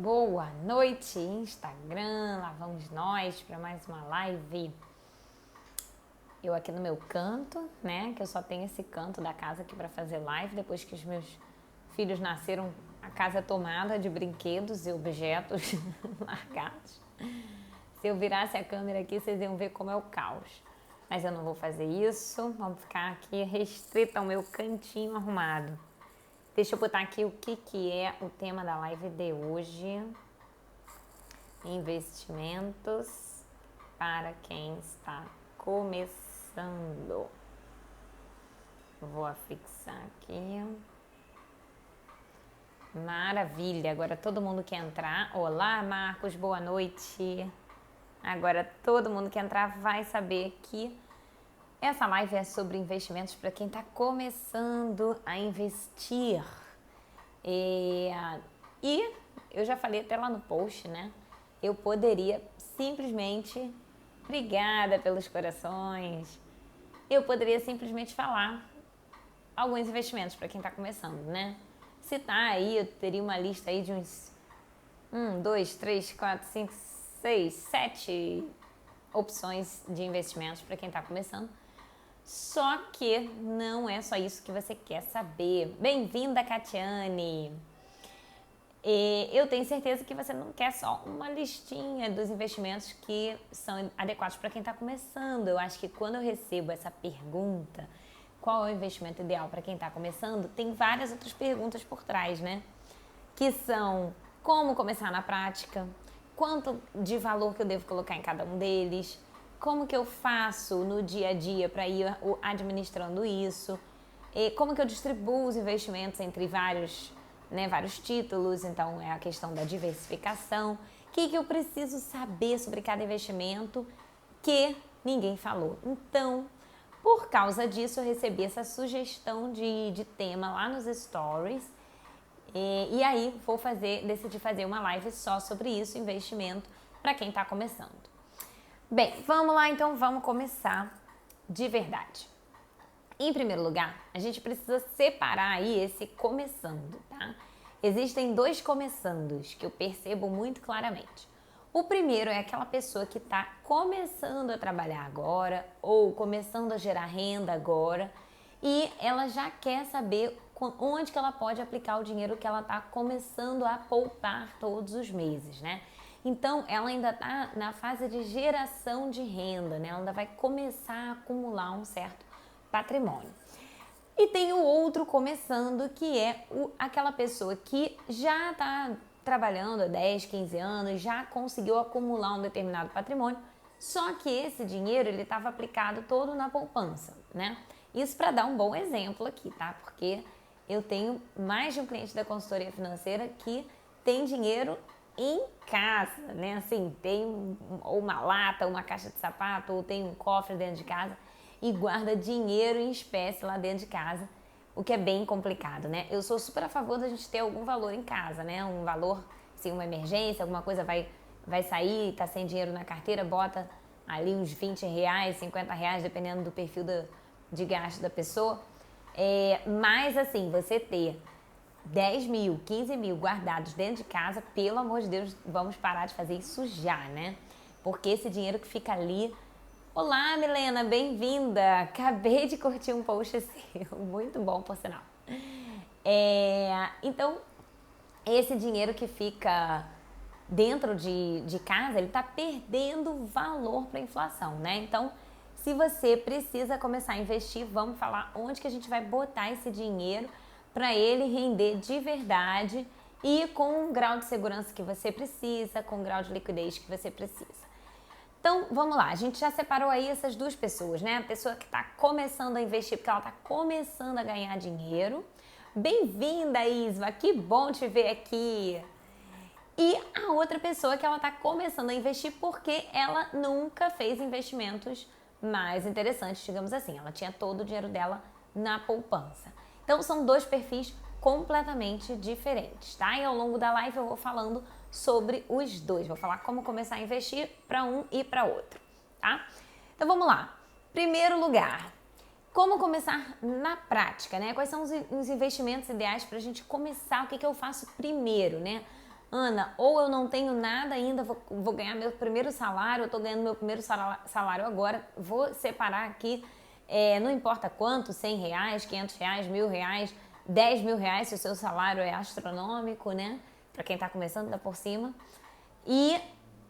Boa noite, Instagram, lá vamos nós para mais uma live. Eu aqui no meu canto, né, que eu só tenho esse canto da casa aqui para fazer live. Depois que os meus filhos nasceram, a casa é tomada de brinquedos e objetos largados. Se eu virasse a câmera aqui, vocês iam ver como é o caos. Mas eu não vou fazer isso, vamos ficar aqui restrita ao meu cantinho arrumado. Deixa eu botar aqui o que é o tema da live de hoje. Investimentos para quem está começando. Vou afixar aqui. Maravilha, agora todo mundo quer entrar. Olá, Marcos, boa noite. Agora todo mundo que entrar vai saber que essa live é sobre investimentos para quem está começando a investir. E eu já falei até lá no post, né? Eu poderia simplesmente, obrigada pelos corações, eu poderia simplesmente falar alguns investimentos para quem está começando, né? Citar aí, eu teria uma lista aí de uns 1, 2, 3, 4, 5, 6, 7 opções de investimentos para quem está começando. Só que não é só isso que você quer saber. Bem-vinda, Catiane! Eu tenho certeza que você não quer só uma listinha dos investimentos que são adequados para quem está começando. Eu acho que quando eu recebo essa pergunta, qual é o investimento ideal para quem está começando, tem várias outras perguntas por trás, né? Que são como começar na prática, quanto de valor que eu devo colocar em cada um deles, como que eu faço no dia a dia para ir administrando isso, como que eu distribuo os investimentos entre vários títulos, então é a questão da diversificação, o que eu preciso saber sobre cada investimento que ninguém falou. Então, por causa disso, eu recebi essa sugestão de tema lá nos stories e aí decidi fazer uma live só sobre isso, investimento para quem está começando. Bem, vamos lá então, vamos começar de verdade. Em primeiro lugar, a gente precisa separar aí esse começando, tá? Existem dois começandos que eu percebo muito claramente. O primeiro é aquela pessoa que está começando a trabalhar agora ou começando a gerar renda agora e ela já quer saber onde que ela pode aplicar o dinheiro que ela está começando a poupar todos os meses, né? Então, ela ainda está na fase de geração de renda, né? Ela ainda vai começar a acumular um certo patrimônio. E tem o outro começando, que é aquela pessoa que já está trabalhando há 10, 15 anos, já conseguiu acumular um determinado patrimônio, só que esse dinheiro ele estava aplicado todo na poupança, né? Isso para dar um bom exemplo aqui, tá? Porque eu tenho mais de um cliente da consultoria financeira que tem dinheiro em casa, né? Assim, tem uma lata, uma caixa de sapato, ou tem um cofre dentro de casa e guarda dinheiro em espécie lá dentro de casa, o que é bem complicado, né? Eu sou super a favor da gente ter algum valor em casa, né? Um valor, assim, uma emergência, alguma coisa vai sair, tá sem dinheiro na carteira, bota ali uns 20 reais, 50 reais, dependendo do perfil de gasto da pessoa. Mas, assim, você ter 10 mil, 15 mil guardados dentro de casa, pelo amor de Deus, vamos parar de fazer isso já, né? Porque esse dinheiro que fica ali... Olá, Milena, bem-vinda! Acabei de curtir um post seu, muito bom, por sinal. Então, esse dinheiro que fica dentro de casa, ele está perdendo valor para a inflação, né? Então, se você precisa começar a investir, vamos falar onde que a gente vai botar esse dinheiro para ele render de verdade e com o grau de segurança que você precisa, com o grau de liquidez que você precisa. Então, vamos lá, a gente já separou aí essas duas pessoas, né? A pessoa que está começando a investir porque ela está começando a ganhar dinheiro. Bem-vinda, Isma, que bom te ver aqui. E a outra pessoa que ela está começando a investir porque ela nunca fez investimentos mais interessantes, digamos assim. Ela tinha todo o dinheiro dela na poupança. Então, são dois perfis completamente diferentes, tá? E ao longo da live eu vou falando sobre os dois. Vou falar como começar a investir para um e para outro, tá? Então, vamos lá. Primeiro lugar, como começar na prática, né? Quais são os investimentos ideais para a gente começar? O que eu faço primeiro, né? Ana, ou eu não tenho nada ainda, vou ganhar meu primeiro salário, eu estou ganhando meu primeiro salário agora, vou separar aqui, não importa quanto, R$100, R$500, R$1.000, R$10.000, se o seu salário é astronômico, né? Para quem está começando, dá por cima.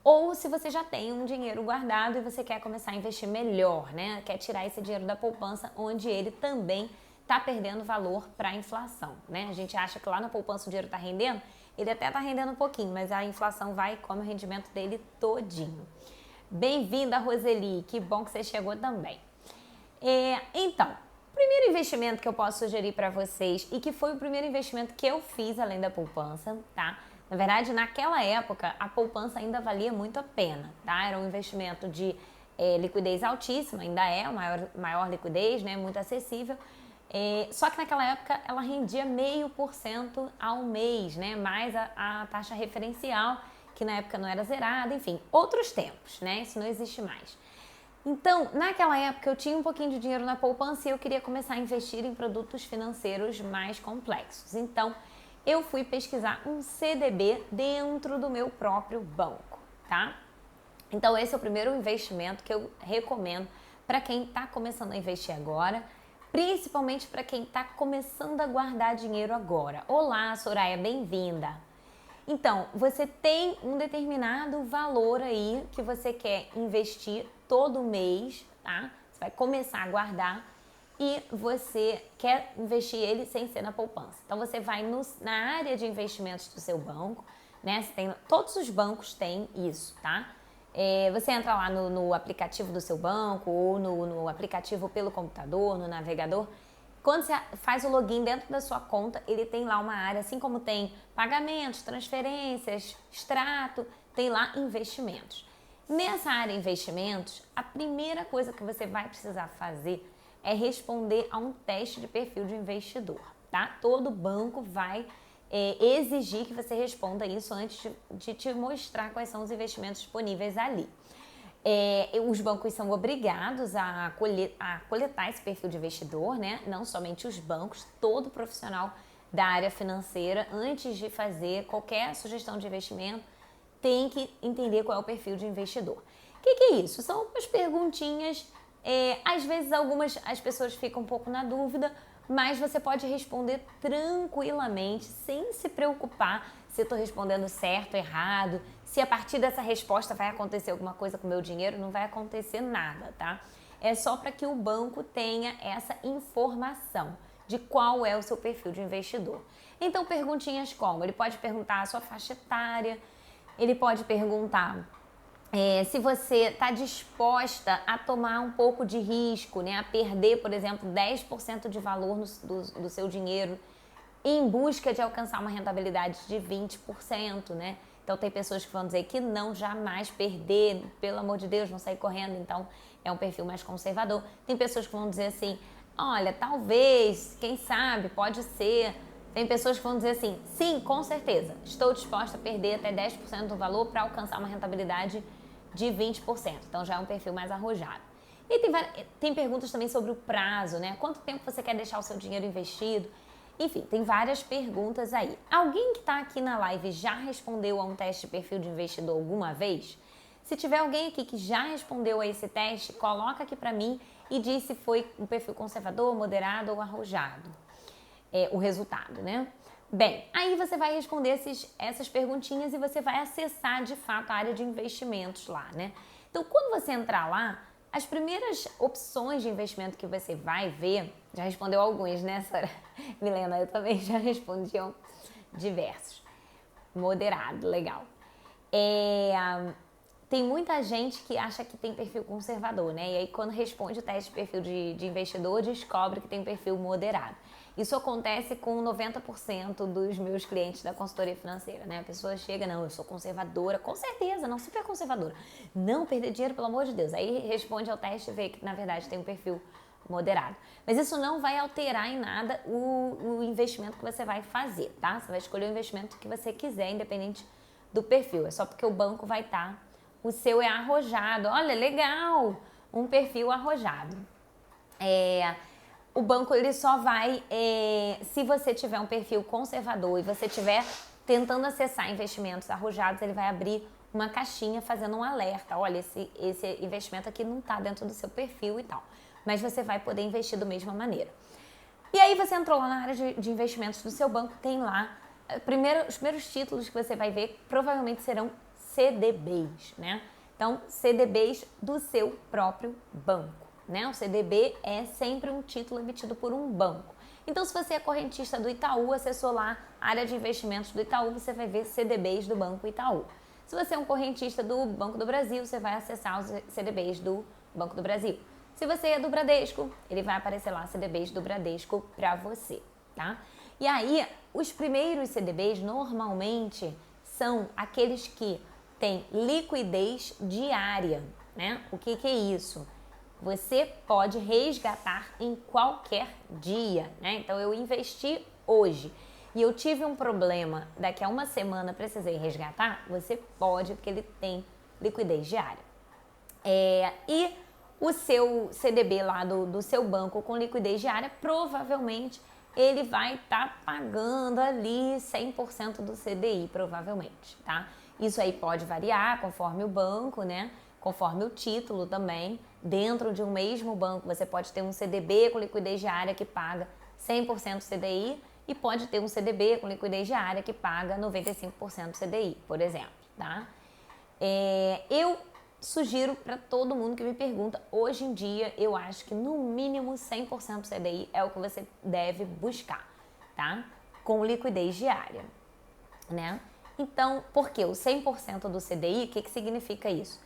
Ou se você já tem um dinheiro guardado e você quer começar a investir melhor, né? Quer tirar esse dinheiro da poupança, onde ele também está perdendo valor para a inflação, né? A gente acha que lá na poupança o dinheiro está rendendo, ele até está rendendo um pouquinho, mas a inflação vai e come o rendimento dele todinho. Bem-vinda, Roseli, que bom que você chegou também. Então, o primeiro investimento que eu posso sugerir para vocês, e que foi o primeiro investimento que eu fiz além da poupança, tá? Na verdade, naquela época, a poupança ainda valia muito a pena, tá? Era um investimento de liquidez altíssima, ainda é a maior liquidez, né? Muito acessível. Só que naquela época ela rendia 0,5% ao mês, né? Mais a taxa referencial, que na época não era zerada, enfim, outros tempos, né? Isso não existe mais. Então, naquela época eu tinha um pouquinho de dinheiro na poupança e eu queria começar a investir em produtos financeiros mais complexos. Então, eu fui pesquisar um CDB dentro do meu próprio banco, tá? Então, esse é o primeiro investimento que eu recomendo para quem está começando a investir agora, principalmente para quem está começando a guardar dinheiro agora. Olá, Soraya, bem-vinda! Então, você tem um determinado valor aí que você quer investir todo mês, tá? Você vai começar a guardar e você quer investir ele sem ser na poupança. Então, você vai na área de investimentos do seu banco, né? Todos os bancos têm isso, tá? Você entra lá no aplicativo do seu banco ou no aplicativo pelo computador, no navegador. Quando você faz o login dentro da sua conta, ele tem lá uma área, assim como tem pagamentos, transferências, extrato, tem lá investimentos. Nessa área investimentos, a primeira coisa que você vai precisar fazer é responder a um teste de perfil de investidor, tá? Todo banco vai exigir que você responda isso antes de te mostrar quais são os investimentos disponíveis ali. Os bancos são obrigados a coletar esse perfil de investidor, né? Não somente os bancos, todo profissional da área financeira, antes de fazer qualquer sugestão de investimento, tem que entender qual é o perfil de investidor. O que é isso? São umas perguntinhas, às vezes as pessoas ficam um pouco na dúvida, mas você pode responder tranquilamente, sem se preocupar se eu estou respondendo certo, errado, se a partir dessa resposta vai acontecer alguma coisa com o meu dinheiro. Não vai acontecer nada, tá? É só para que o banco tenha essa informação de qual é o seu perfil de investidor. Então, perguntinhas como? Ele pode perguntar a sua faixa etária, ele pode perguntar se você está disposta a tomar um pouco de risco, né? A perder, por exemplo, 10% de valor do seu dinheiro em busca de alcançar uma rentabilidade de 20%, né? Então, tem pessoas que vão dizer que não, jamais perder, pelo amor de Deus, vão sair correndo, então é um perfil mais conservador. Tem pessoas que vão dizer assim, olha, talvez, quem sabe, pode ser. Tem pessoas que vão dizer assim, sim, com certeza, estou disposta a perder até 10% do valor para alcançar uma rentabilidade de 20%. Então, já é um perfil mais arrojado. E tem perguntas também sobre o prazo, né? Quanto tempo você quer deixar o seu dinheiro investido? Enfim, tem várias perguntas aí. Alguém que está aqui na live já respondeu a um teste de perfil de investidor alguma vez? Se tiver alguém aqui que já respondeu a esse teste, coloca aqui para mim e diz se foi um perfil conservador, moderado ou arrojado. O resultado, né? Bem, aí você vai responder essas perguntinhas e você vai acessar de fato a área de investimentos lá, né? Então, quando você entrar lá, as primeiras opções de investimento que você vai ver, já respondeu alguns, né, Sara? Milena, eu também já respondi diversos. Moderado, legal. Tem muita gente que acha que tem perfil conservador, né? E aí, quando responde o teste de perfil de investidor, descobre que tem perfil moderado. Isso acontece com 90% dos meus clientes da consultoria financeira, né? A pessoa chega, não, eu sou conservadora, com certeza, não, super conservadora. Não perder dinheiro, pelo amor de Deus. Aí responde ao teste e vê que, na verdade, tem um perfil moderado. Mas isso não vai alterar em nada o investimento que você vai fazer, tá? Você vai escolher o investimento que você quiser, independente do perfil. É só porque o banco vai estar, o seu é arrojado. Olha, legal! Um perfil arrojado. O banco ele só vai, se você tiver um perfil conservador e você tiver tentando acessar investimentos arrojados, ele vai abrir uma caixinha fazendo um alerta. Olha, esse investimento aqui não está dentro do seu perfil e tal. Mas você vai poder investir da mesma maneira. E aí você entrou lá na área de investimentos do seu banco, tem lá, os primeiros títulos que você vai ver provavelmente serão CDBs, né? Então, CDBs do seu próprio banco, né? O CDB é sempre um título emitido por um banco. Então, se você é correntista do Itaú, acessou lá a área de investimentos do Itaú, você vai ver CDBs do Banco Itaú. Se você é um correntista do Banco do Brasil, você vai acessar os CDBs do Banco do Brasil. Se você é do Bradesco, ele vai aparecer lá CDBs do Bradesco para você, tá? E aí, os primeiros CDBs normalmente são aqueles que têm liquidez diária, né? O que é isso? Você pode resgatar em qualquer dia, né? Então, eu investi hoje e eu tive um problema, daqui a uma semana precisei resgatar, você pode, porque ele tem liquidez diária. E o seu CDB lá do seu banco com liquidez diária, provavelmente ele vai estar pagando ali 100% do CDI, provavelmente, tá? Isso aí pode variar conforme o banco, né? Conforme o título também. Dentro de um mesmo banco, você pode ter um CDB com liquidez diária que paga 100% CDI e pode ter um CDB com liquidez diária que paga 95% CDI, por exemplo, tá? Eu sugiro para todo mundo que me pergunta, hoje em dia eu acho que no mínimo 100% CDI é o que você deve buscar, tá? Com liquidez diária, né? Então, por que o 100% do CDI, o que significa isso?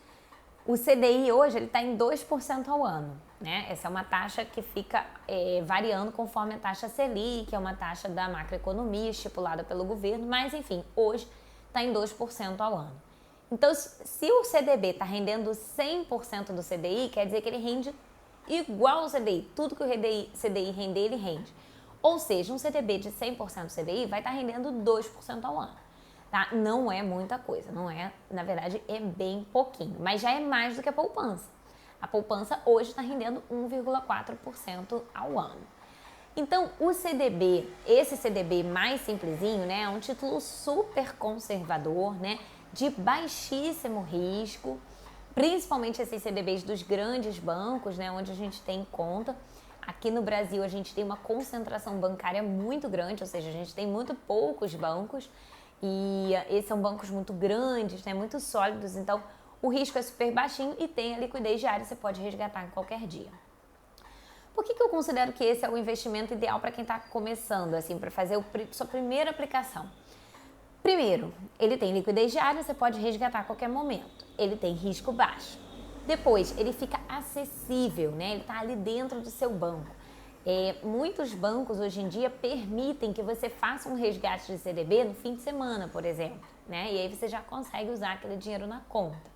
O CDI hoje ele está em 2% ao ano, né? Essa é uma taxa que fica variando conforme a taxa Selic, que é uma taxa da macroeconomia estipulada pelo governo, mas enfim, hoje está em 2% ao ano. Então, se o CDB está rendendo 100% do CDI, quer dizer que ele rende igual ao CDI. Tudo que o CDI render, ele rende. Ou seja, um CDB de 100% do CDI vai estar rendendo 2% ao ano. Tá? Não é muita coisa, não é, na verdade, é bem pouquinho, mas já é mais do que a poupança. A poupança hoje está rendendo 1,4% ao ano. Então, o CDB, esse CDB mais simplesinho, né, é um título super conservador, né, de baixíssimo risco, principalmente esses CDBs dos grandes bancos, né, onde a gente tem conta. Aqui no Brasil a gente tem uma concentração bancária muito grande, ou seja, a gente tem muito poucos bancos e esses são bancos muito grandes, né, muito sólidos, então o risco é super baixinho e tem a liquidez diária, você pode resgatar em qualquer dia. Por que eu considero que esse é o investimento ideal para quem está começando, assim, para fazer sua primeira aplicação? Primeiro, ele tem liquidez diária, você pode resgatar a qualquer momento. Ele tem risco baixo. Depois, ele fica acessível, né? Ele está ali dentro do seu banco. Muitos bancos hoje em dia permitem que você faça um resgate de CDB no fim de semana, por exemplo, né? E aí você já consegue usar aquele dinheiro na conta.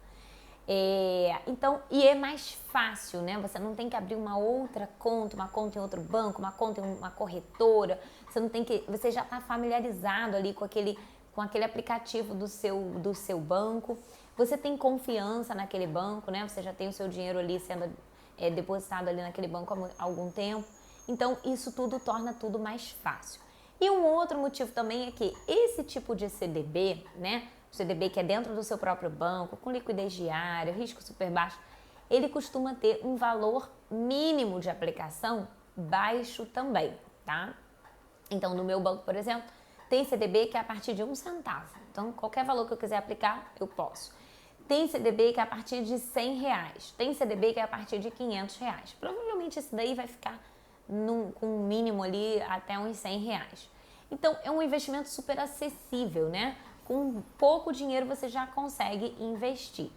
Então, e é mais fácil, né? Você não tem que abrir uma outra conta, uma conta em outro banco, uma conta em uma corretora. Você já está familiarizado ali com aquele aplicativo do seu banco. Você tem confiança naquele banco, né? Você já tem o seu dinheiro ali sendo depositado ali naquele banco há algum tempo. Então, isso tudo torna tudo mais fácil. E um outro motivo também é que esse tipo de CDB, né? O CDB que é dentro do seu próprio banco, com liquidez diária, risco super baixo, ele costuma ter um valor mínimo de aplicação baixo também, tá? Então, no meu banco, por exemplo, tem CDB que é a partir de 1 centavo. Então, qualquer valor que eu quiser aplicar, eu posso. Tem CDB que é a partir de R$100. Tem CDB que é a partir de R$500. Provavelmente esse daí vai ficar com um mínimo ali até uns R$100. Então, é um investimento super acessível, né? Com pouco dinheiro você já consegue investir.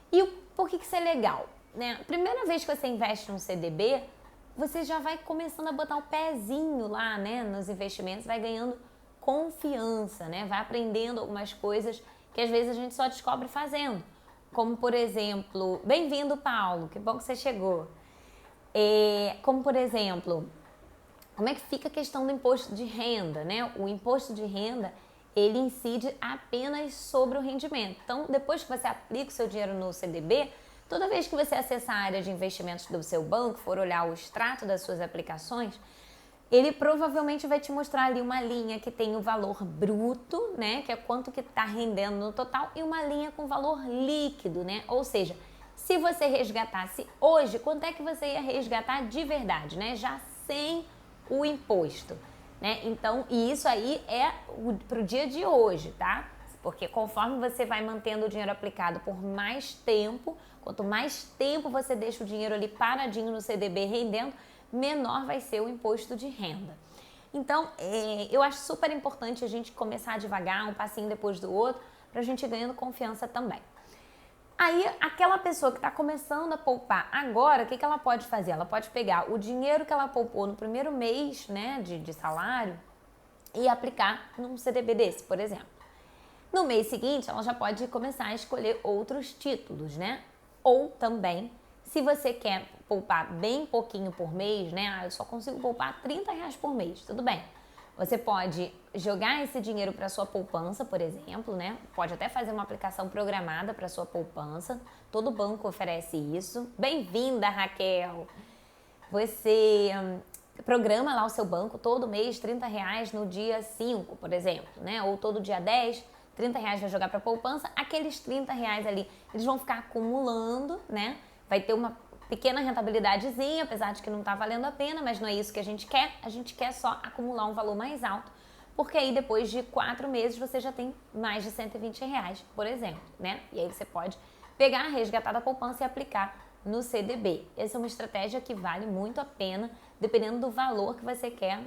E por que isso é legal? Né? A primeira vez que você investe num CDB, você já vai começando a botar o pezinho lá, né, nos investimentos, vai ganhando confiança, né? Vai aprendendo algumas coisas que às vezes a gente só descobre fazendo. Como, por exemplo, bem-vindo, Paulo, que bom que você chegou. Como, por exemplo, como é que fica a questão do imposto de renda, né? O imposto de renda, ele incide apenas sobre o rendimento. Então, depois que você aplica o seu dinheiro no CDB, toda vez que você acessar a área de investimentos do seu banco, for olhar o extrato das suas aplicações, ele provavelmente vai te mostrar ali uma linha que tem o valor bruto, né, que é quanto que está rendendo no total, e uma linha com valor líquido, né, ou seja, se você resgatasse hoje, quanto é que você ia resgatar de verdade, né, já sem o imposto, né, então, e isso aí é para o dia de hoje, tá, porque conforme você vai mantendo o dinheiro aplicado por mais tempo, quanto mais tempo você deixa o dinheiro ali paradinho no CDB rendendo, menor vai ser o imposto de renda. Então, eu acho super importante a gente começar devagar, um passinho depois do outro, para a gente ir ganhando confiança também. Aí, aquela pessoa que está começando a poupar agora, o que ela pode fazer? Ela pode pegar o dinheiro que ela poupou no primeiro mês, né, de salário e aplicar num CDB desse, por exemplo. No mês seguinte, ela já pode começar a escolher outros títulos, né? Ou também, se você quer poupar bem pouquinho por mês, né? Eu só consigo poupar R$30 por mês, tudo bem. Você pode jogar esse dinheiro para sua poupança, por exemplo, né? Pode até fazer uma aplicação programada para sua poupança. Todo banco oferece isso. Bem-vinda, Raquel! Você programa lá o seu banco todo mês, R$30 no dia 5, por exemplo, né? Ou todo dia 10, R$30 vai jogar para poupança. Aqueles R$30 ali, eles vão ficar acumulando, né? Vai ter uma pequena rentabilidadezinha, apesar de que não tá valendo a pena, mas não é isso que a gente quer só acumular um valor mais alto, porque aí depois de 4 meses você já tem mais de R$120, por exemplo, né? E aí você pode pegar, resgatar da poupança e aplicar no CDB. Essa é uma estratégia que vale muito a pena, dependendo do valor que você quer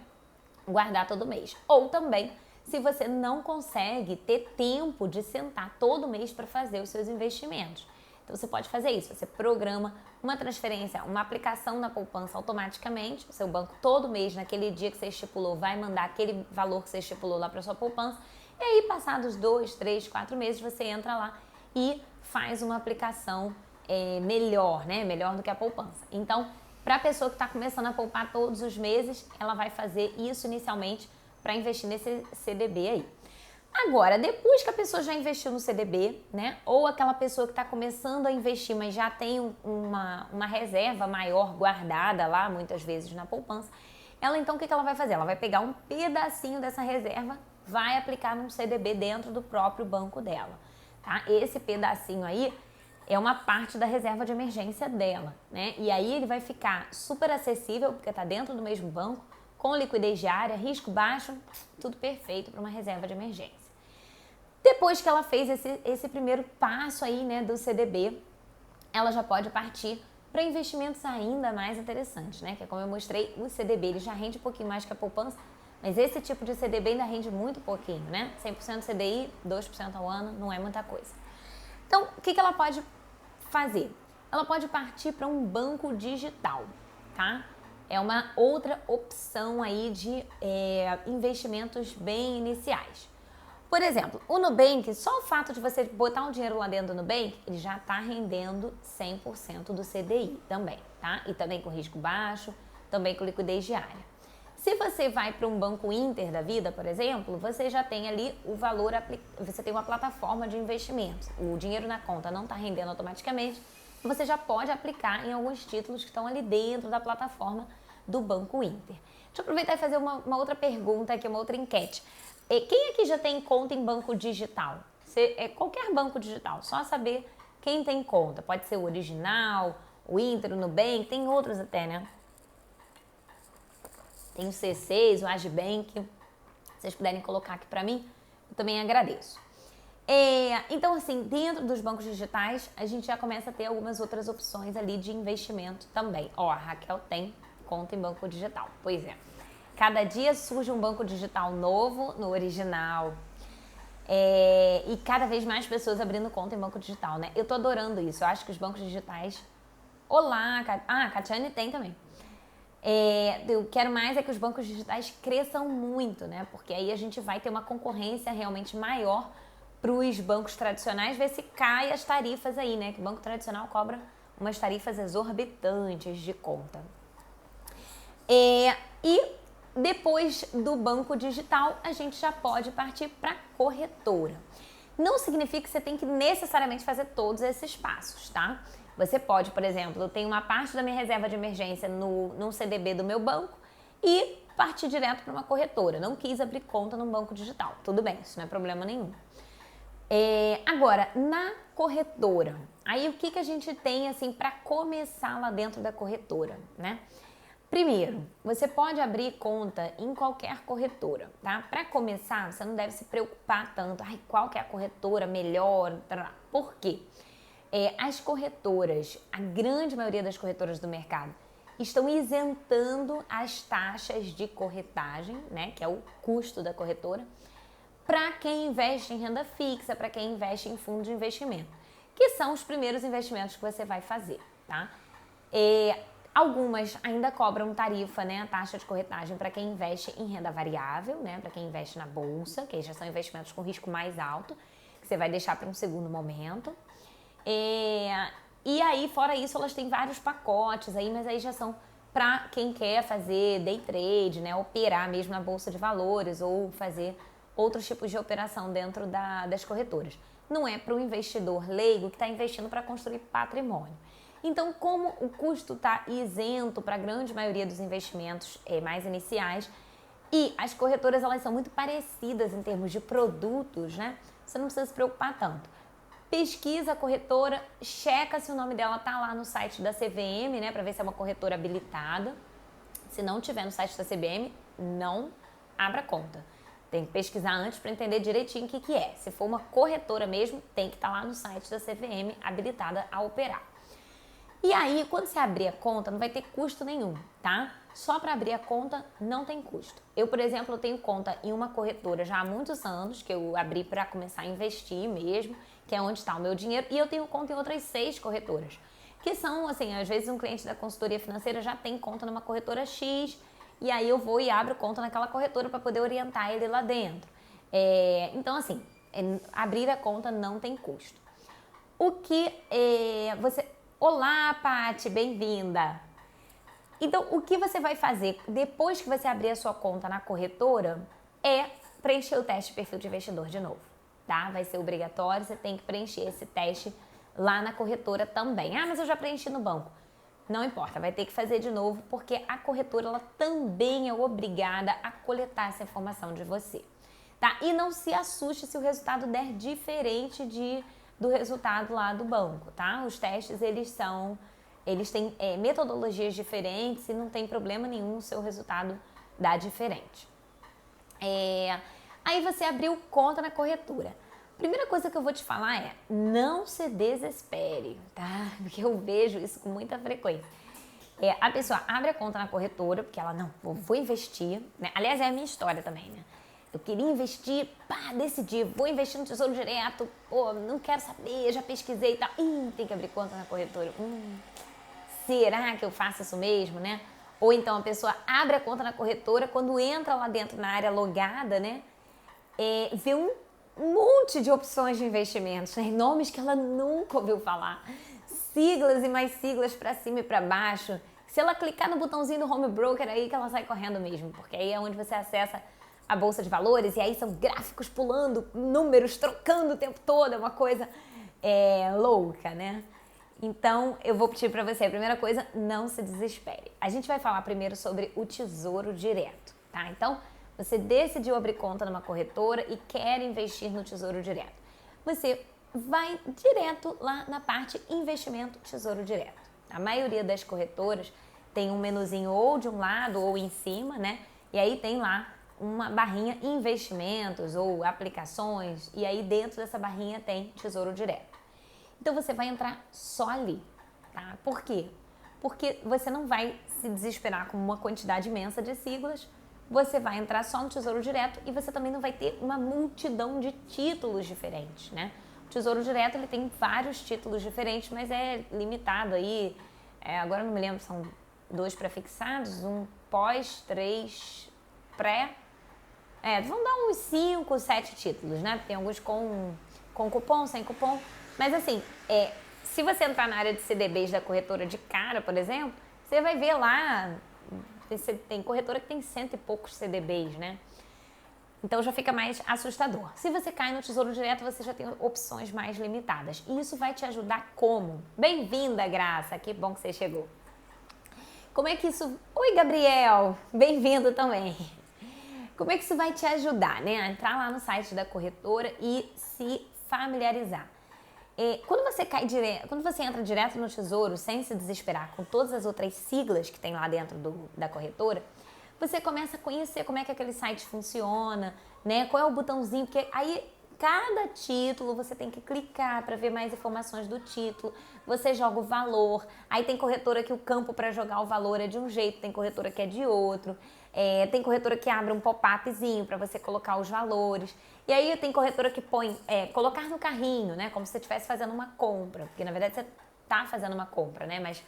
guardar todo mês. Ou também, se você não consegue ter tempo de sentar todo mês para fazer os seus investimentos. Então, você pode fazer isso, você programa uma transferência, uma aplicação na poupança automaticamente, o seu banco todo mês, naquele dia que você estipulou, vai mandar aquele valor que você estipulou lá para sua poupança, e aí, passados 2, 3, 4 meses, você entra lá e faz uma aplicação melhor, né? Melhor do que a poupança. Então, para a pessoa que está começando a poupar todos os meses, ela vai fazer isso inicialmente para investir nesse CDB aí. Agora, depois que a pessoa já investiu no CDB, né? Ou aquela pessoa que está começando a investir, mas já tem uma reserva maior guardada lá, muitas vezes na poupança, ela então o que ela vai fazer? Ela vai pegar um pedacinho dessa reserva, vai aplicar num CDB dentro do próprio banco dela, tá? Esse pedacinho aí é uma parte da reserva de emergência dela, né? E aí ele vai ficar super acessível, porque está dentro do mesmo banco, com liquidez diária, risco baixo, tudo perfeito para uma reserva de emergência. Depois que ela fez esse primeiro passo aí, né, do CDB, ela já pode partir para investimentos ainda mais interessantes, né? Que é como eu mostrei, o CDB ele já rende um pouquinho mais que a poupança, mas esse tipo de CDB ainda rende muito pouquinho, né? 100% CDI, 2% ao ano, não é muita coisa. Então, o que ela pode fazer? Ela pode partir para um banco digital, tá? É uma outra opção aí de investimentos bem iniciais. Por exemplo, o Nubank, só o fato de você botar um dinheiro lá dentro do Nubank, ele já está rendendo 100% do CDI também, tá? E também com risco baixo, também com liquidez diária. Se você vai para um banco Inter da vida, por exemplo, você já tem ali o valor, você tem uma plataforma de investimentos. O dinheiro na conta não está rendendo automaticamente, você já pode aplicar em alguns títulos que estão ali dentro da plataforma do Banco Inter. Deixa eu aproveitar e fazer uma outra pergunta aqui, uma outra enquete. Quem aqui já tem conta em banco digital? Qualquer banco digital, só saber quem tem conta. Pode ser o Original, o Inter, o Nubank, tem outros até, né? Tem o C6, o Agibank. Se vocês puderem colocar aqui pra mim, eu também agradeço. Então, assim, dentro dos bancos digitais, a gente já começa a ter algumas outras opções ali de investimento também. Ó, a Raquel tem conta em banco digital. Pois é. Cada dia surge um banco digital novo no Original. E cada vez mais pessoas abrindo conta em banco digital, né? Eu tô adorando isso. Eu acho que os bancos digitais... Olá, a Catiane tem também. Eu quero mais é que os bancos digitais cresçam muito, né? Porque aí a gente vai ter uma concorrência realmente maior para os bancos tradicionais, ver se cai as tarifas aí, né? Que o banco tradicional cobra umas tarifas exorbitantes de conta. E depois do banco digital, a gente já pode partir para corretora. Não significa que você tem que necessariamente fazer todos esses passos, tá? Você pode, por exemplo, eu tenho uma parte da minha reserva de emergência num CDB do meu banco e parti direto para uma corretora. Não quis abrir conta num banco digital. Tudo bem, isso não é problema nenhum. Agora, na corretora, aí o que a gente tem assim para começar lá dentro da corretora, né? Primeiro, você pode abrir conta em qualquer corretora, tá? Para começar, você não deve se preocupar tanto, qual que é a corretora melhor, por quê? As corretoras, a grande maioria das corretoras do mercado, estão isentando as taxas de corretagem, né? Que é o custo da corretora, para quem investe em renda fixa, para quem investe em fundo de investimento, que são os primeiros investimentos que você vai fazer, tá? Algumas ainda cobram tarifa, né, a taxa de corretagem para quem investe em renda variável, né, para quem investe na bolsa, que já são investimentos com risco mais alto, que você vai deixar para um segundo momento. E aí, fora isso, elas têm vários pacotes aí, mas aí já são para quem quer fazer day trade, né, operar mesmo na bolsa de valores ou fazer outros tipos de operação dentro das corretoras. Não é para o investidor leigo que está investindo para construir patrimônio. Então, como o custo está isento para a grande maioria dos investimentos mais iniciais e as corretoras elas são muito parecidas em termos de produtos, né? Você não precisa se preocupar tanto. Pesquisa a corretora, checa se o nome dela está lá no site da CVM, né? Para ver se é uma corretora habilitada. Se não tiver no site da CVM, não abra conta. Tem que pesquisar antes para entender direitinho o que é. Se for uma corretora mesmo, tem que estar lá no site da CVM habilitada a operar. E aí, quando você abrir a conta, não vai ter custo nenhum, tá? Só para abrir a conta não tem custo. Eu, por exemplo, tenho conta em uma corretora já há muitos anos, que eu abri para começar a investir mesmo, que é onde está o meu dinheiro, e eu tenho conta em outras 6 corretoras, que são, assim, às vezes um cliente da consultoria financeira já tem conta numa corretora X, e aí eu vou e abro conta naquela corretora para poder orientar ele lá dentro. Então, assim, abrir a conta não tem custo. Olá, Paty, bem-vinda! Então, o que você vai fazer depois que você abrir a sua conta na corretora é preencher o teste de perfil de investidor de novo, tá? Vai ser obrigatório, você tem que preencher esse teste lá na corretora também. Mas eu já preenchi no banco. Não importa, vai ter que fazer de novo, porque a corretora ela também é obrigada a coletar essa informação de você, tá? E não se assuste se o resultado der diferente do resultado lá do banco, tá? Os testes, eles têm metodologias diferentes e não tem problema nenhum o seu resultado dar diferente. Aí você abriu conta na corretora. Primeira coisa que eu vou te falar é, não se desespere, tá? Porque eu vejo isso com muita frequência. A pessoa abre a conta na corretora, porque ela, não, vou investir, né? Aliás, é a minha história também, né? Eu queria investir, decidi, vou investir no Tesouro Direto, não quero saber, já pesquisei e tal. Tem que abrir conta na corretora. Será que eu faço isso mesmo, né? Ou então a pessoa abre a conta na corretora, quando entra lá dentro na área logada, né? Vê um monte de opções de investimentos, né? Nomes que ela nunca ouviu falar. Siglas e mais siglas para cima e para baixo. Se ela clicar no botãozinho do Home Broker, aí que ela sai correndo mesmo, porque aí é onde você acessa a bolsa de valores, e aí são gráficos pulando, números trocando o tempo todo, é uma coisa louca, né? Então, eu vou pedir para você, a primeira coisa, não se desespere. A gente vai falar primeiro sobre o Tesouro Direto, tá? Então, você decidiu abrir conta numa corretora e quer investir no Tesouro Direto. Você vai direto lá na parte Investimento Tesouro Direto. A maioria das corretoras tem um menuzinho ou de um lado ou em cima, né? E aí tem lá uma barrinha investimentos ou aplicações, e aí dentro dessa barrinha tem Tesouro Direto. Então você vai entrar só ali, tá? Por quê? Porque você não vai se desesperar com uma quantidade imensa de siglas, você vai entrar só no Tesouro Direto e você também não vai ter uma multidão de títulos diferentes, né? O Tesouro Direto ele tem vários títulos diferentes, mas é limitado aí, agora não me lembro, são 2 pré-fixados, um pós, 3 pré. Vão dar uns 5, 7 títulos, né? Tem alguns com cupom, sem cupom. Mas assim, se você entrar na área de CDBs da corretora de cara, por exemplo, você vai ver lá, tem corretora que tem 100 e poucos CDBs, né? Então já fica mais assustador. Se você cai no Tesouro Direto, você já tem opções mais limitadas. E isso vai te ajudar como? Bem-vinda, Graça! Que bom que você chegou. Como é que isso... Oi, Gabriel! Bem-vindo também! Como é que isso vai te ajudar, né? A entrar lá no site da corretora e se familiarizar. Quando você entra direto no Tesouro, sem se desesperar com todas as outras siglas que tem lá dentro da corretora, você começa a conhecer como é que aquele site funciona, né? Qual é o botãozinho, porque aí cada título você tem que clicar para ver mais informações do título, você joga o valor, aí tem corretora que o campo para jogar o valor é de um jeito, tem corretora que é de outro, tem corretora que abre um pop-upzinho para você colocar os valores, e aí tem corretora que põe colocar no carrinho, né, como se você estivesse fazendo uma compra, porque na verdade você está fazendo uma compra, né, mas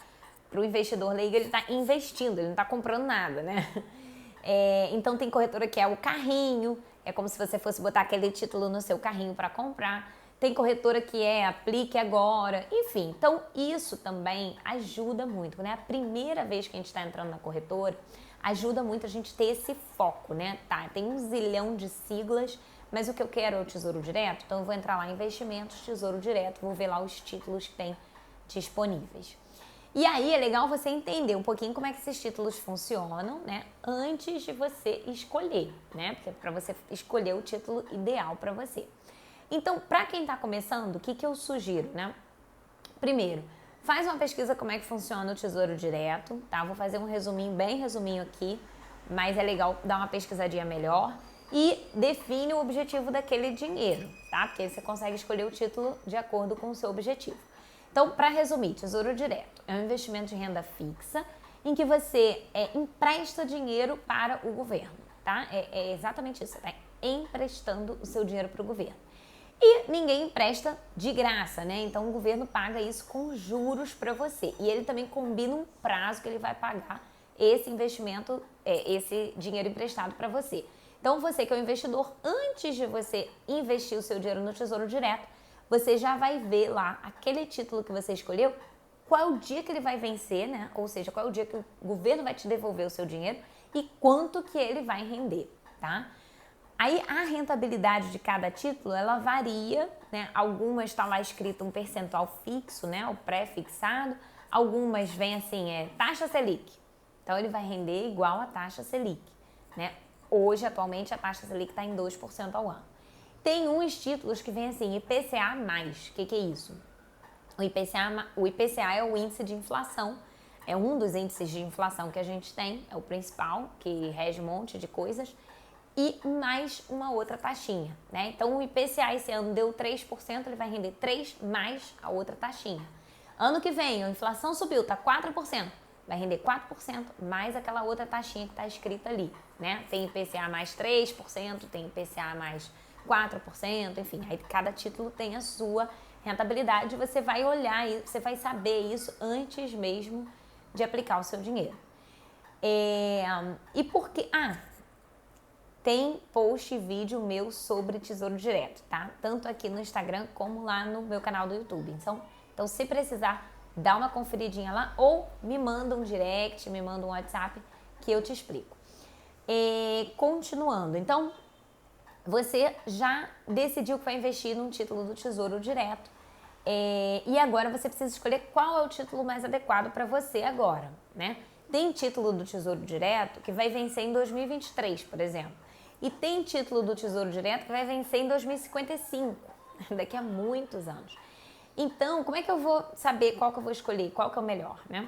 para o investidor leigo ele está investindo, ele não está comprando nada, né. Então tem corretora que é o carrinho, é como se você fosse botar aquele título no seu carrinho para comprar. Tem corretora que é aplique agora, enfim. Então isso também ajuda muito, né? A primeira vez que a gente está entrando na corretora, ajuda muito a gente ter esse foco, né? Tá, tem um zilhão de siglas, mas o que eu quero é o Tesouro Direto, então eu vou entrar lá em investimentos, Tesouro Direto, vou ver lá os títulos que tem disponíveis. E aí é legal você entender um pouquinho como é que esses títulos funcionam, né? Antes de você escolher, né? Porque para você escolher o título ideal para você. Então, para quem está começando, o que eu sugiro, né? Primeiro, faz uma pesquisa como é que funciona o Tesouro Direto, tá? Vou fazer um resuminho, bem resuminho aqui, mas é legal dar uma pesquisadinha melhor. E define o objetivo daquele dinheiro, tá? Porque aí você consegue escolher o título de acordo com o seu objetivo. Então, para resumir, Tesouro Direto é um investimento de renda fixa em que você empresta dinheiro para o governo, tá? É exatamente isso, você está emprestando o seu dinheiro para o governo. E ninguém empresta de graça, né? Então, o governo paga isso com juros para você. E ele também combina um prazo que ele vai pagar esse investimento, esse dinheiro emprestado para você. Então, você que é um investidor, antes de você investir o seu dinheiro no Tesouro Direto, você já vai ver lá aquele título que você escolheu, qual é o dia que ele vai vencer, né? Ou seja, qual é o dia que o governo vai te devolver o seu dinheiro e quanto que ele vai render, tá? Aí a rentabilidade de cada título, ela varia, né? Algumas está lá escrito um percentual fixo, né? O pré-fixado. Algumas vem assim, taxa Selic. Então ele vai render igual a taxa Selic, né? Hoje, atualmente, a taxa Selic está em 2% ao ano. Tem uns títulos que vem assim, IPCA+. O que é isso? O IPCA é o índice de inflação, é um dos índices de inflação que a gente tem, é o principal, que rege um monte de coisas, e mais uma outra taxinha, né? Então o IPCA esse ano deu 3%, ele vai render 3 mais a outra taxinha. Ano que vem, a inflação subiu, tá 4%, vai render 4% mais aquela outra taxinha que está escrita ali, né? Tem IPCA mais 3%, tem IPCA mais 4%, enfim, aí cada título tem a sua rentabilidade, você vai olhar e você vai saber isso antes mesmo de aplicar o seu dinheiro. E por que... tem post e vídeo meu sobre Tesouro Direto, tá? Tanto aqui no Instagram como lá no meu canal do YouTube. Então se precisar, dá uma conferidinha lá ou me manda um direct, me manda um WhatsApp que eu te explico. Continuando, então... você já decidiu que vai investir num título do Tesouro Direto e agora você precisa escolher qual é o título mais adequado para você agora, né? Tem título do Tesouro Direto que vai vencer em 2023, por exemplo. E tem título do Tesouro Direto que vai vencer em 2055, daqui a muitos anos. Então, como é que eu vou saber qual que eu vou escolher, qual que é o melhor, né?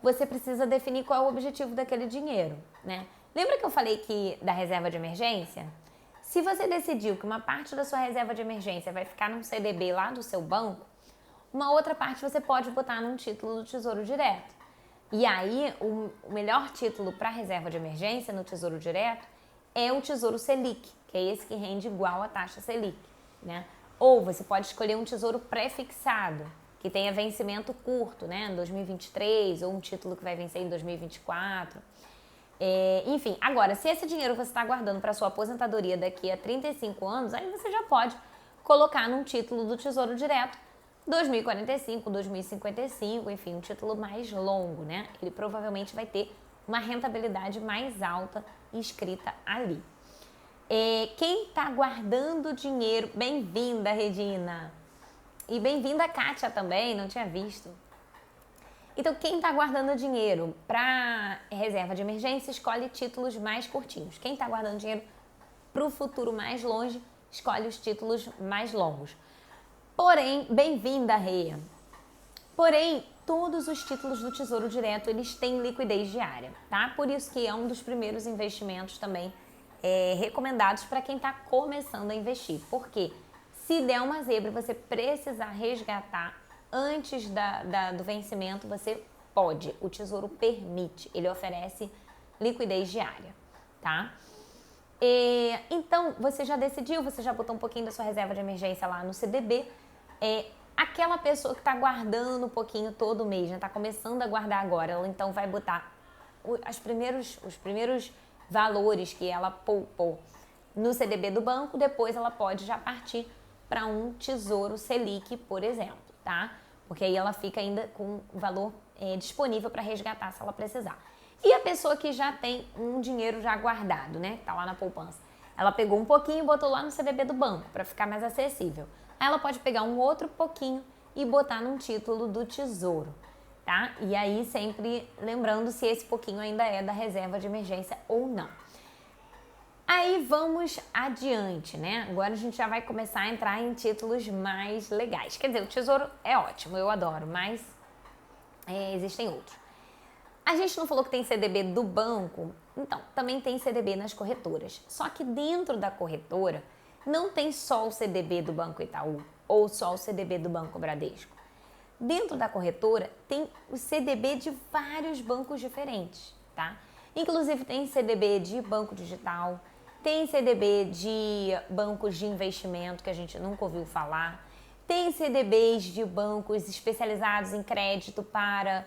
Você precisa definir qual é o objetivo daquele dinheiro, né? Lembra que eu falei da reserva de emergência? Se você decidiu que uma parte da sua reserva de emergência vai ficar num CDB lá do seu banco, uma outra parte você pode botar num título do Tesouro Direto. E aí, o melhor título para reserva de emergência no Tesouro Direto é o Tesouro Selic, que é esse que rende igual a taxa Selic, né? Ou você pode escolher um tesouro pré-fixado, que tenha vencimento curto, né? Em 2023, ou um título que vai vencer em 2024. Enfim, agora, se esse dinheiro você está guardando para sua aposentadoria daqui a 35 anos, aí você já pode colocar num título do Tesouro Direto 2045, 2055, enfim, um título mais longo, né? Ele provavelmente vai ter uma rentabilidade mais alta escrita ali. Quem está guardando dinheiro, bem-vinda, Regina! E bem-vinda, Kátia, também, não tinha visto. Então, quem está guardando dinheiro para reserva de emergência, escolhe títulos mais curtinhos. Quem está guardando dinheiro para o futuro mais longe, escolhe os títulos mais longos. Porém, bem-vinda, Rê. Porém, todos os títulos do Tesouro Direto, eles têm liquidez diária, tá? Por isso que é um dos primeiros investimentos também recomendados para quem está começando a investir. Porque se der uma zebra e você precisar resgatar antes do vencimento, você pode. O Tesouro permite, ele oferece liquidez diária, tá? Então, você já decidiu, você já botou um pouquinho da sua reserva de emergência lá no CDB. Aquela pessoa que está guardando um pouquinho todo mês, já está começando a guardar agora, ela então vai botar os primeiros valores que ela poupou no CDB do banco, depois ela pode já partir para um Tesouro Selic, por exemplo, tá? Porque aí ela fica ainda com o valor disponível para resgatar se ela precisar. E a pessoa que já tem um dinheiro já guardado, né? Que tá lá na poupança. Ela pegou um pouquinho e botou lá no CDB do banco para ficar mais acessível. Aí ela pode pegar um outro pouquinho e botar num título do Tesouro, tá? E aí sempre lembrando se esse pouquinho ainda é da reserva de emergência ou não. Aí vamos adiante, né? Agora a gente já vai começar a entrar em títulos mais legais. Quer dizer, o Tesouro é ótimo, eu adoro, mas existem outros. A gente não falou que tem CDB do banco? Então, também tem CDB nas corretoras. Só que dentro da corretora não tem só o CDB do Banco Itaú ou só o CDB do Banco Bradesco. Dentro da corretora tem o CDB de vários bancos diferentes, tá? Inclusive tem CDB de banco digital, tem CDB de bancos de investimento que a gente nunca ouviu falar, tem CDBs de bancos especializados em crédito para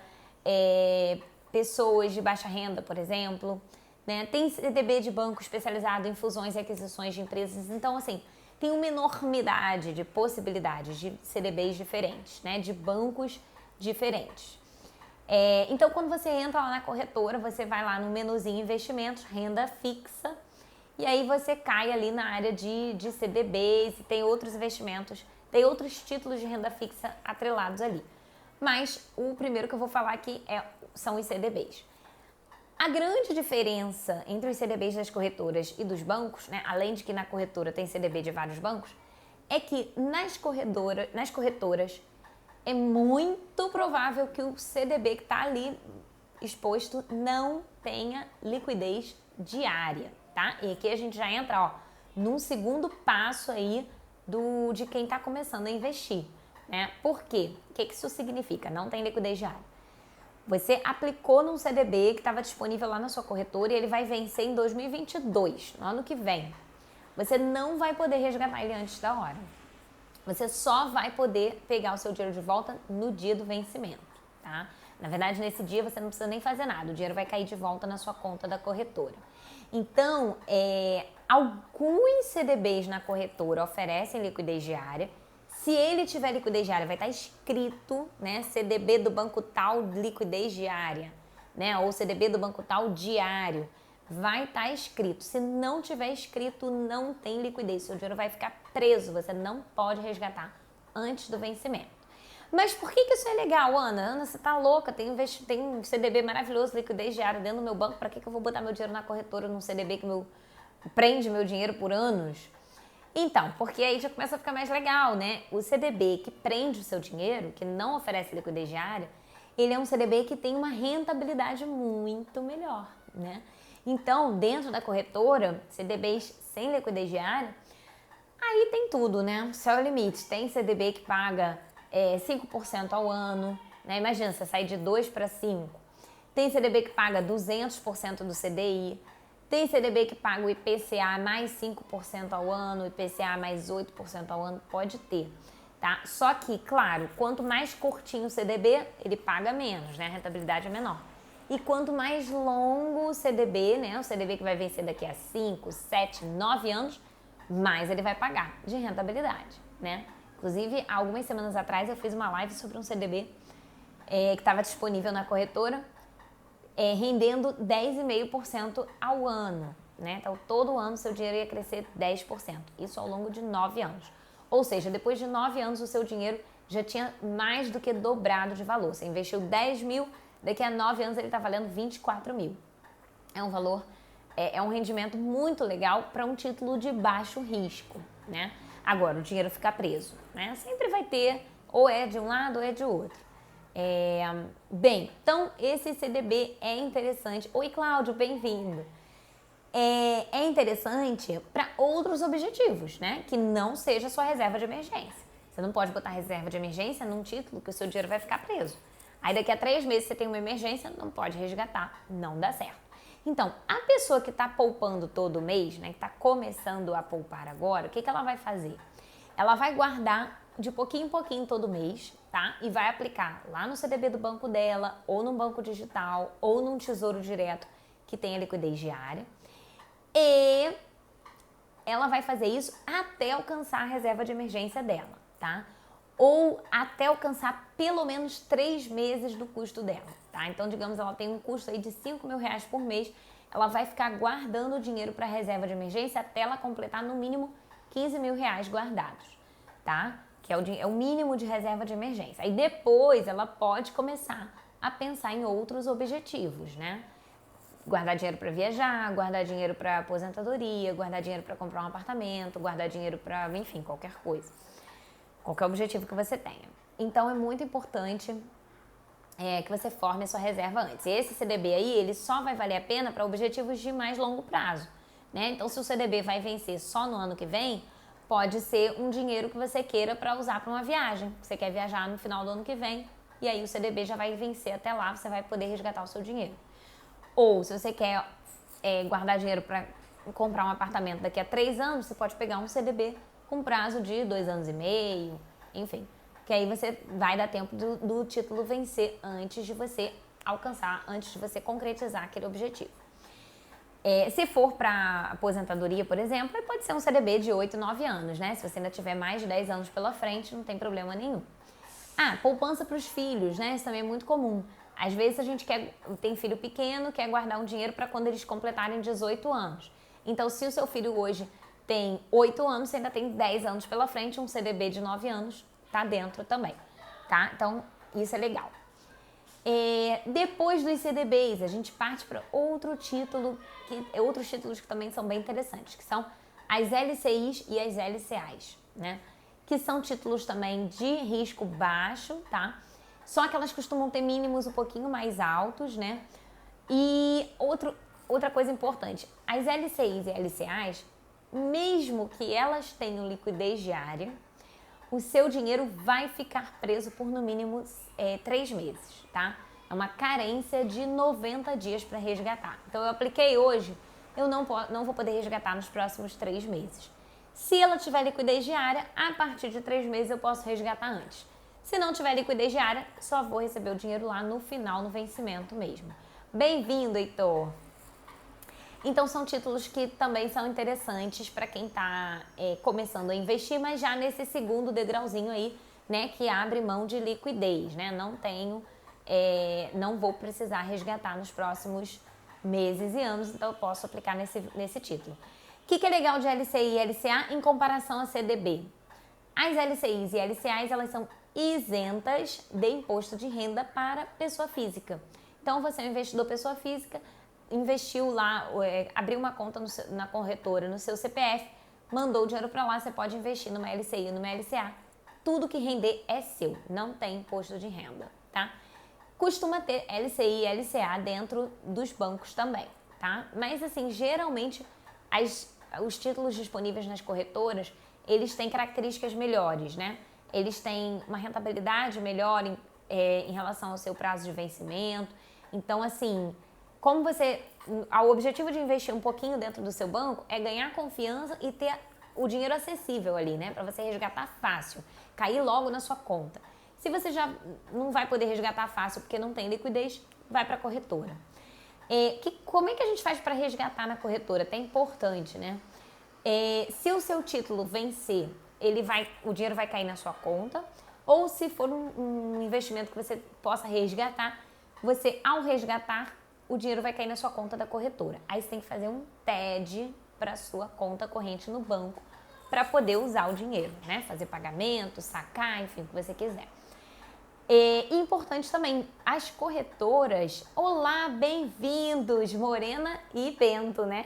pessoas de baixa renda, por exemplo, né? Tem CDB de banco especializado em fusões e aquisições de empresas. Então, assim, tem uma enormidade de possibilidades de CDBs diferentes, né? De bancos diferentes. Então, quando você entra lá na corretora, você vai lá no menuzinho investimentos, renda fixa, e aí você cai ali na área de CDBs e tem outros investimentos, tem outros títulos de renda fixa atrelados ali. Mas o primeiro que eu vou falar aqui são os CDBs. A grande diferença entre os CDBs das corretoras e dos bancos, né, além de que na corretora tem CDB de vários bancos, é que nas corretoras é muito provável que o CDB que está ali exposto não tenha liquidez diária, tá? E aqui a gente já entra, num segundo passo aí de quem está começando a investir, né? Por quê? O que isso significa? Não tem liquidez diária. Você aplicou num CDB que estava disponível lá na sua corretora e ele vai vencer em 2022, no ano que vem. Você não vai poder resgatar ele antes da hora. Você só vai poder pegar o seu dinheiro de volta no dia do vencimento, tá? Na verdade, nesse dia você não precisa nem fazer nada, o dinheiro vai cair de volta na sua conta da corretora. Então, alguns CDBs na corretora oferecem liquidez diária. Se ele tiver liquidez diária, vai estar escrito, né, CDB do banco tal, liquidez diária, né, ou CDB do banco tal, diário. Vai estar escrito. Se não tiver escrito, não tem liquidez. Seu dinheiro vai ficar preso. Você não pode resgatar antes do vencimento. Mas por que isso é legal, Ana? Ana, você tá louca? Tem um CDB maravilhoso, liquidez diária dentro do meu banco. Para que eu vou botar meu dinheiro na corretora num CDB que prende meu dinheiro por anos? Então, porque aí já começa a ficar mais legal, né? O CDB que prende o seu dinheiro, que não oferece liquidez diária, ele é um CDB que tem uma rentabilidade muito melhor, né? Então, dentro da corretora, CDBs sem liquidez diária, aí tem tudo, né? Céu é o limite. Tem CDB que paga 5% ao ano, né? Imagina, você sai de 2 para 5. Tem CDB que paga 200% do CDI. Tem CDB que paga o IPCA mais 5% ao ano, IPCA mais 8% ao ano, pode ter, tá? Só que, claro, quanto mais curtinho o CDB, ele paga menos, né? A rentabilidade é menor. E quanto mais longo o CDB, né? O CDB que vai vencer daqui a 5, 7, 9 anos, mais ele vai pagar de rentabilidade, né? Inclusive, algumas semanas atrás eu fiz uma live sobre um CDB que estava disponível na corretora, rendendo 10,5% ao ano, né? Então, todo ano seu dinheiro ia crescer 10%. Isso ao longo de 9 anos. Ou seja, depois de 9 anos, o seu dinheiro já tinha mais do que dobrado de valor. Você investiu 10 mil, daqui a 9 anos ele está valendo 24 mil. É um valor, é um rendimento muito legal para um título de baixo risco, né? Agora, o dinheiro fica preso, né? Sempre vai ter, ou é de um lado ou é de outro. Bem, então esse CDB é interessante. Oi, Cláudio, bem-vindo. É interessante para outros objetivos, né? Que não seja sua reserva de emergência. Você não pode botar reserva de emergência num título que o seu dinheiro vai ficar preso. Aí daqui a 3 meses você tem uma emergência, não pode resgatar, não dá certo. Então, a pessoa que está poupando todo mês, né, que está começando a poupar agora, o que ela vai fazer? Ela vai guardar de pouquinho em pouquinho todo mês, tá? E vai aplicar lá no CDB do banco dela, ou num banco digital, ou num tesouro direto que tenha liquidez diária. E ela vai fazer isso até alcançar a reserva de emergência dela, tá? Ou até alcançar pelo menos 3 meses do custo dela, tá? Então, digamos, ela tem um custo aí de 5 mil reais por mês, ela vai ficar guardando o dinheiro para a reserva de emergência até ela completar no mínimo 15 mil reais guardados, tá? Que é o mínimo de reserva de emergência. Aí depois ela pode começar a pensar em outros objetivos, né? Guardar dinheiro para viajar, guardar dinheiro para aposentadoria, guardar dinheiro para comprar um apartamento, guardar dinheiro para, enfim, qualquer coisa. Qualquer objetivo que você tenha. Então, é muito importante que você forme a sua reserva antes. E esse CDB aí, ele só vai valer a pena para objetivos de mais longo prazo, né? Então, se o CDB vai vencer só no ano que vem, pode ser um dinheiro que você queira para usar para uma viagem. Você quer viajar no final do ano que vem, e aí o CDB já vai vencer até lá, você vai poder resgatar o seu dinheiro. Ou, se você quer guardar dinheiro para comprar um apartamento daqui a 3 anos, você pode pegar um CDB com prazo de 2 anos e meio, enfim. Que aí você vai dar tempo do título vencer antes de você alcançar, antes de você concretizar aquele objetivo. Se for para aposentadoria, por exemplo, aí pode ser um CDB de 8, 9 anos, né? Se você ainda tiver mais de 10 anos pela frente, não tem problema nenhum. Poupança para os filhos, né? Isso também é muito comum. Às vezes a gente tem filho pequeno, quer guardar um dinheiro para quando eles completarem 18 anos. Então, se o seu filho hoje tem 8 anos, você ainda tem 10 anos pela frente, um CDB de 9 anos tá dentro também, tá? Então, isso é legal. Depois dos CDBs, a gente parte para outros títulos que também são bem interessantes, que são as LCIs e as LCAs, né? Que são títulos também de risco baixo, tá? Só que elas costumam ter mínimos um pouquinho mais altos, né? E outra coisa importante, as LCIs e LCAs, mesmo que elas tenham liquidez diária, o seu dinheiro vai ficar preso por no mínimo 3 meses, tá? É uma carência de 90 dias para resgatar. Então, eu apliquei hoje, eu não vou poder resgatar nos próximos 3 meses. Se ela tiver liquidez diária, a partir de 3 meses eu posso resgatar antes. Se não tiver liquidez diária, só vou receber o dinheiro lá no final, no vencimento mesmo. Bem-vindo, Heitor! Então, são títulos que também são interessantes para quem está começando a investir, mas já nesse segundo degrauzinho aí, né, que abre mão de liquidez, né? Não vou precisar resgatar nos próximos meses e anos, então eu posso aplicar nesse título. O que é legal de LCI e LCA em comparação a CDB? As LCIs e LCAs, elas são isentas de imposto de renda para pessoa física. Então, você é um investidor pessoa física, investiu lá, abriu uma conta na corretora, no seu CPF, mandou o dinheiro para lá, você pode investir numa LCI ou numa LCA. Tudo que render é seu, não tem imposto de renda, tá? Costuma ter LCI e LCA dentro dos bancos também, tá? Mas, assim, geralmente, os títulos disponíveis nas corretoras, eles têm características melhores, né? Eles têm uma rentabilidade melhor em relação ao seu prazo de vencimento. Então, assim, o objetivo de investir um pouquinho dentro do seu banco é ganhar confiança e ter o dinheiro acessível ali, né? Para você resgatar fácil, cair logo na sua conta. Se você já não vai poder resgatar fácil porque não tem liquidez, vai para a corretora. Como é que a gente faz para resgatar na corretora? É importante, né? Se o seu título vencer, o dinheiro vai cair na sua conta, ou se for um investimento que você possa resgatar, ao resgatar, o dinheiro vai cair na sua conta da corretora. Aí você tem que fazer um TED para sua conta corrente no banco, para poder usar o dinheiro, né? Fazer pagamento, sacar, enfim, o que você quiser. E importante também, as corretoras, olá, bem-vindos, Morena e Bento, né?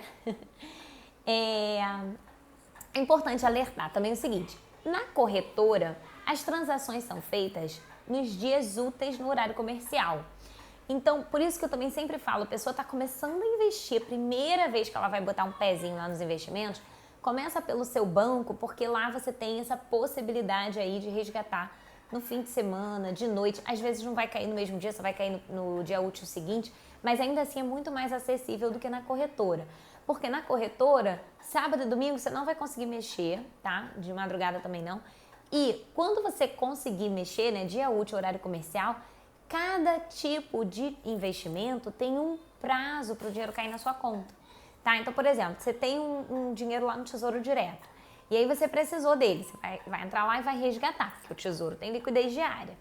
É importante alertar também o seguinte, na corretora, as transações são feitas nos dias úteis no horário comercial. Então, por isso que eu também sempre falo, a pessoa está começando a investir, a primeira vez que ela vai botar um pezinho lá nos investimentos, começa pelo seu banco, porque lá você tem essa possibilidade aí de resgatar no fim de semana, de noite, às vezes não vai cair no mesmo dia, só vai cair no dia útil seguinte, mas ainda assim é muito mais acessível do que na corretora. Porque na corretora, sábado e domingo você não vai conseguir mexer, tá? De madrugada também não. E quando você conseguir mexer, né, dia útil, horário comercial, cada tipo de investimento tem um prazo para o dinheiro cair na sua conta, tá? Então, por exemplo, você tem um dinheiro lá no Tesouro Direto. E aí você precisou dele, você vai entrar lá e vai resgatar, porque o Tesouro tem liquidez diária.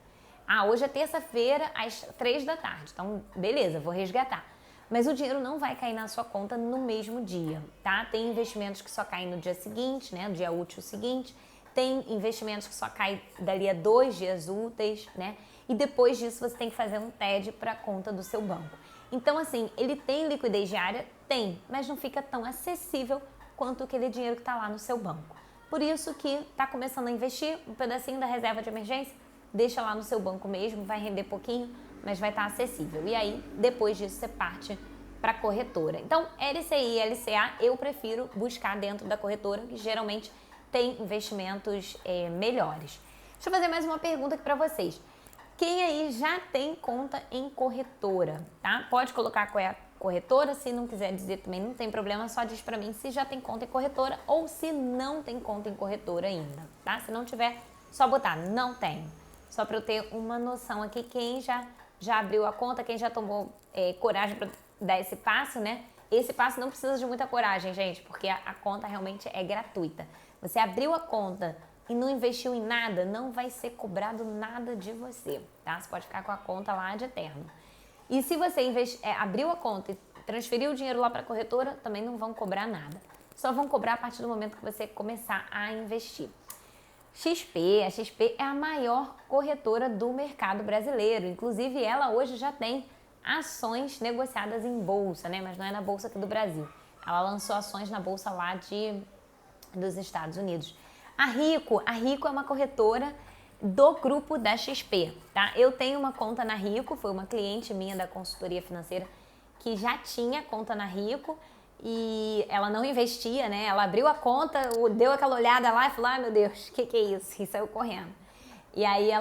Ah, hoje é terça-feira às 3 da tarde, então beleza, vou resgatar. Mas o dinheiro não vai cair na sua conta no mesmo dia, tá? Tem investimentos que só caem no dia seguinte, né, no dia útil seguinte. Tem investimentos que só caem dali a 2 dias úteis, né? E depois disso você tem que fazer um TED para a conta do seu banco. Então, assim, ele tem liquidez diária? Tem, mas não fica tão acessível quanto aquele dinheiro que está lá no seu banco. Por isso que está começando a investir um pedacinho da reserva de emergência, deixa lá no seu banco mesmo, vai render pouquinho, mas vai estar acessível. E aí, depois disso, você parte para a corretora. Então, LCI e LCA eu prefiro buscar dentro da corretora, que geralmente tem investimentos melhores. Deixa eu fazer mais uma pergunta aqui para vocês. Quem aí já tem conta em corretora, tá? Pode colocar qual é a corretora, se não quiser dizer também não tem problema, só diz para mim se já tem conta em corretora ou se não tem conta em corretora ainda, tá? Se não tiver, só botar não tem. Só para eu ter uma noção aqui, quem já abriu a conta, quem já tomou coragem para dar esse passo, né? Esse passo não precisa de muita coragem, gente, porque a conta realmente é gratuita. Você abriu a conta e não investiu em nada, não vai ser cobrado nada de você, tá? Você pode ficar com a conta lá de eterno. E se você abriu a conta e transferiu o dinheiro lá para a corretora, também não vão cobrar nada. Só vão cobrar a partir do momento que você começar a investir. A XP é a maior corretora do mercado brasileiro. Inclusive, ela hoje já tem ações negociadas em bolsa, né? Mas não é na bolsa aqui do Brasil. Ela lançou ações na bolsa lá dos Estados Unidos. A Rico é uma corretora do grupo da XP, tá? Eu tenho uma conta na Rico, foi uma cliente minha da consultoria financeira que já tinha conta na Rico e ela não investia, né? Ela abriu a conta, deu aquela olhada lá e falou, ai meu Deus, o que é isso? E saiu correndo. E aí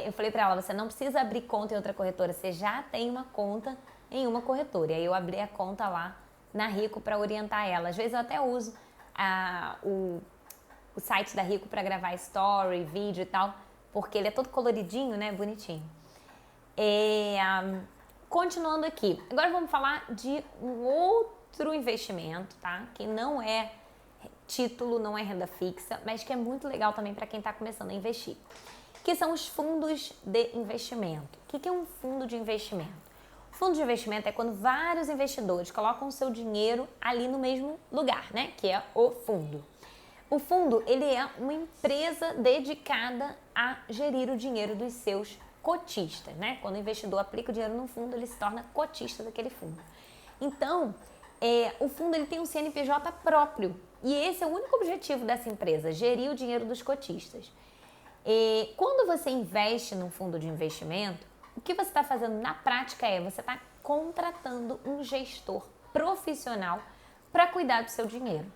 eu falei pra ela, você não precisa abrir conta em outra corretora, você já tem uma conta em uma corretora. E aí eu abri a conta lá na Rico para orientar ela. Às vezes eu até uso o site da Rico para gravar story, vídeo e tal, porque ele é todo coloridinho, né? Bonitinho. Continuando aqui, agora vamos falar de um outro investimento, tá? Que não é título, não é renda fixa, mas que é muito legal também para quem está começando a investir, que são os fundos de investimento. O que é um fundo de investimento? O fundo de investimento é quando vários investidores colocam o seu dinheiro ali no mesmo lugar, né? Que é o fundo. O fundo, ele é uma empresa dedicada a gerir o dinheiro dos seus cotistas, né? Quando o investidor aplica o dinheiro no fundo, ele se torna cotista daquele fundo. Então, o fundo ele tem um CNPJ próprio e esse é o único objetivo dessa empresa, gerir o dinheiro dos cotistas. Quando você investe num fundo de investimento, o que você está fazendo na prática você está contratando um gestor profissional para cuidar do seu dinheiro.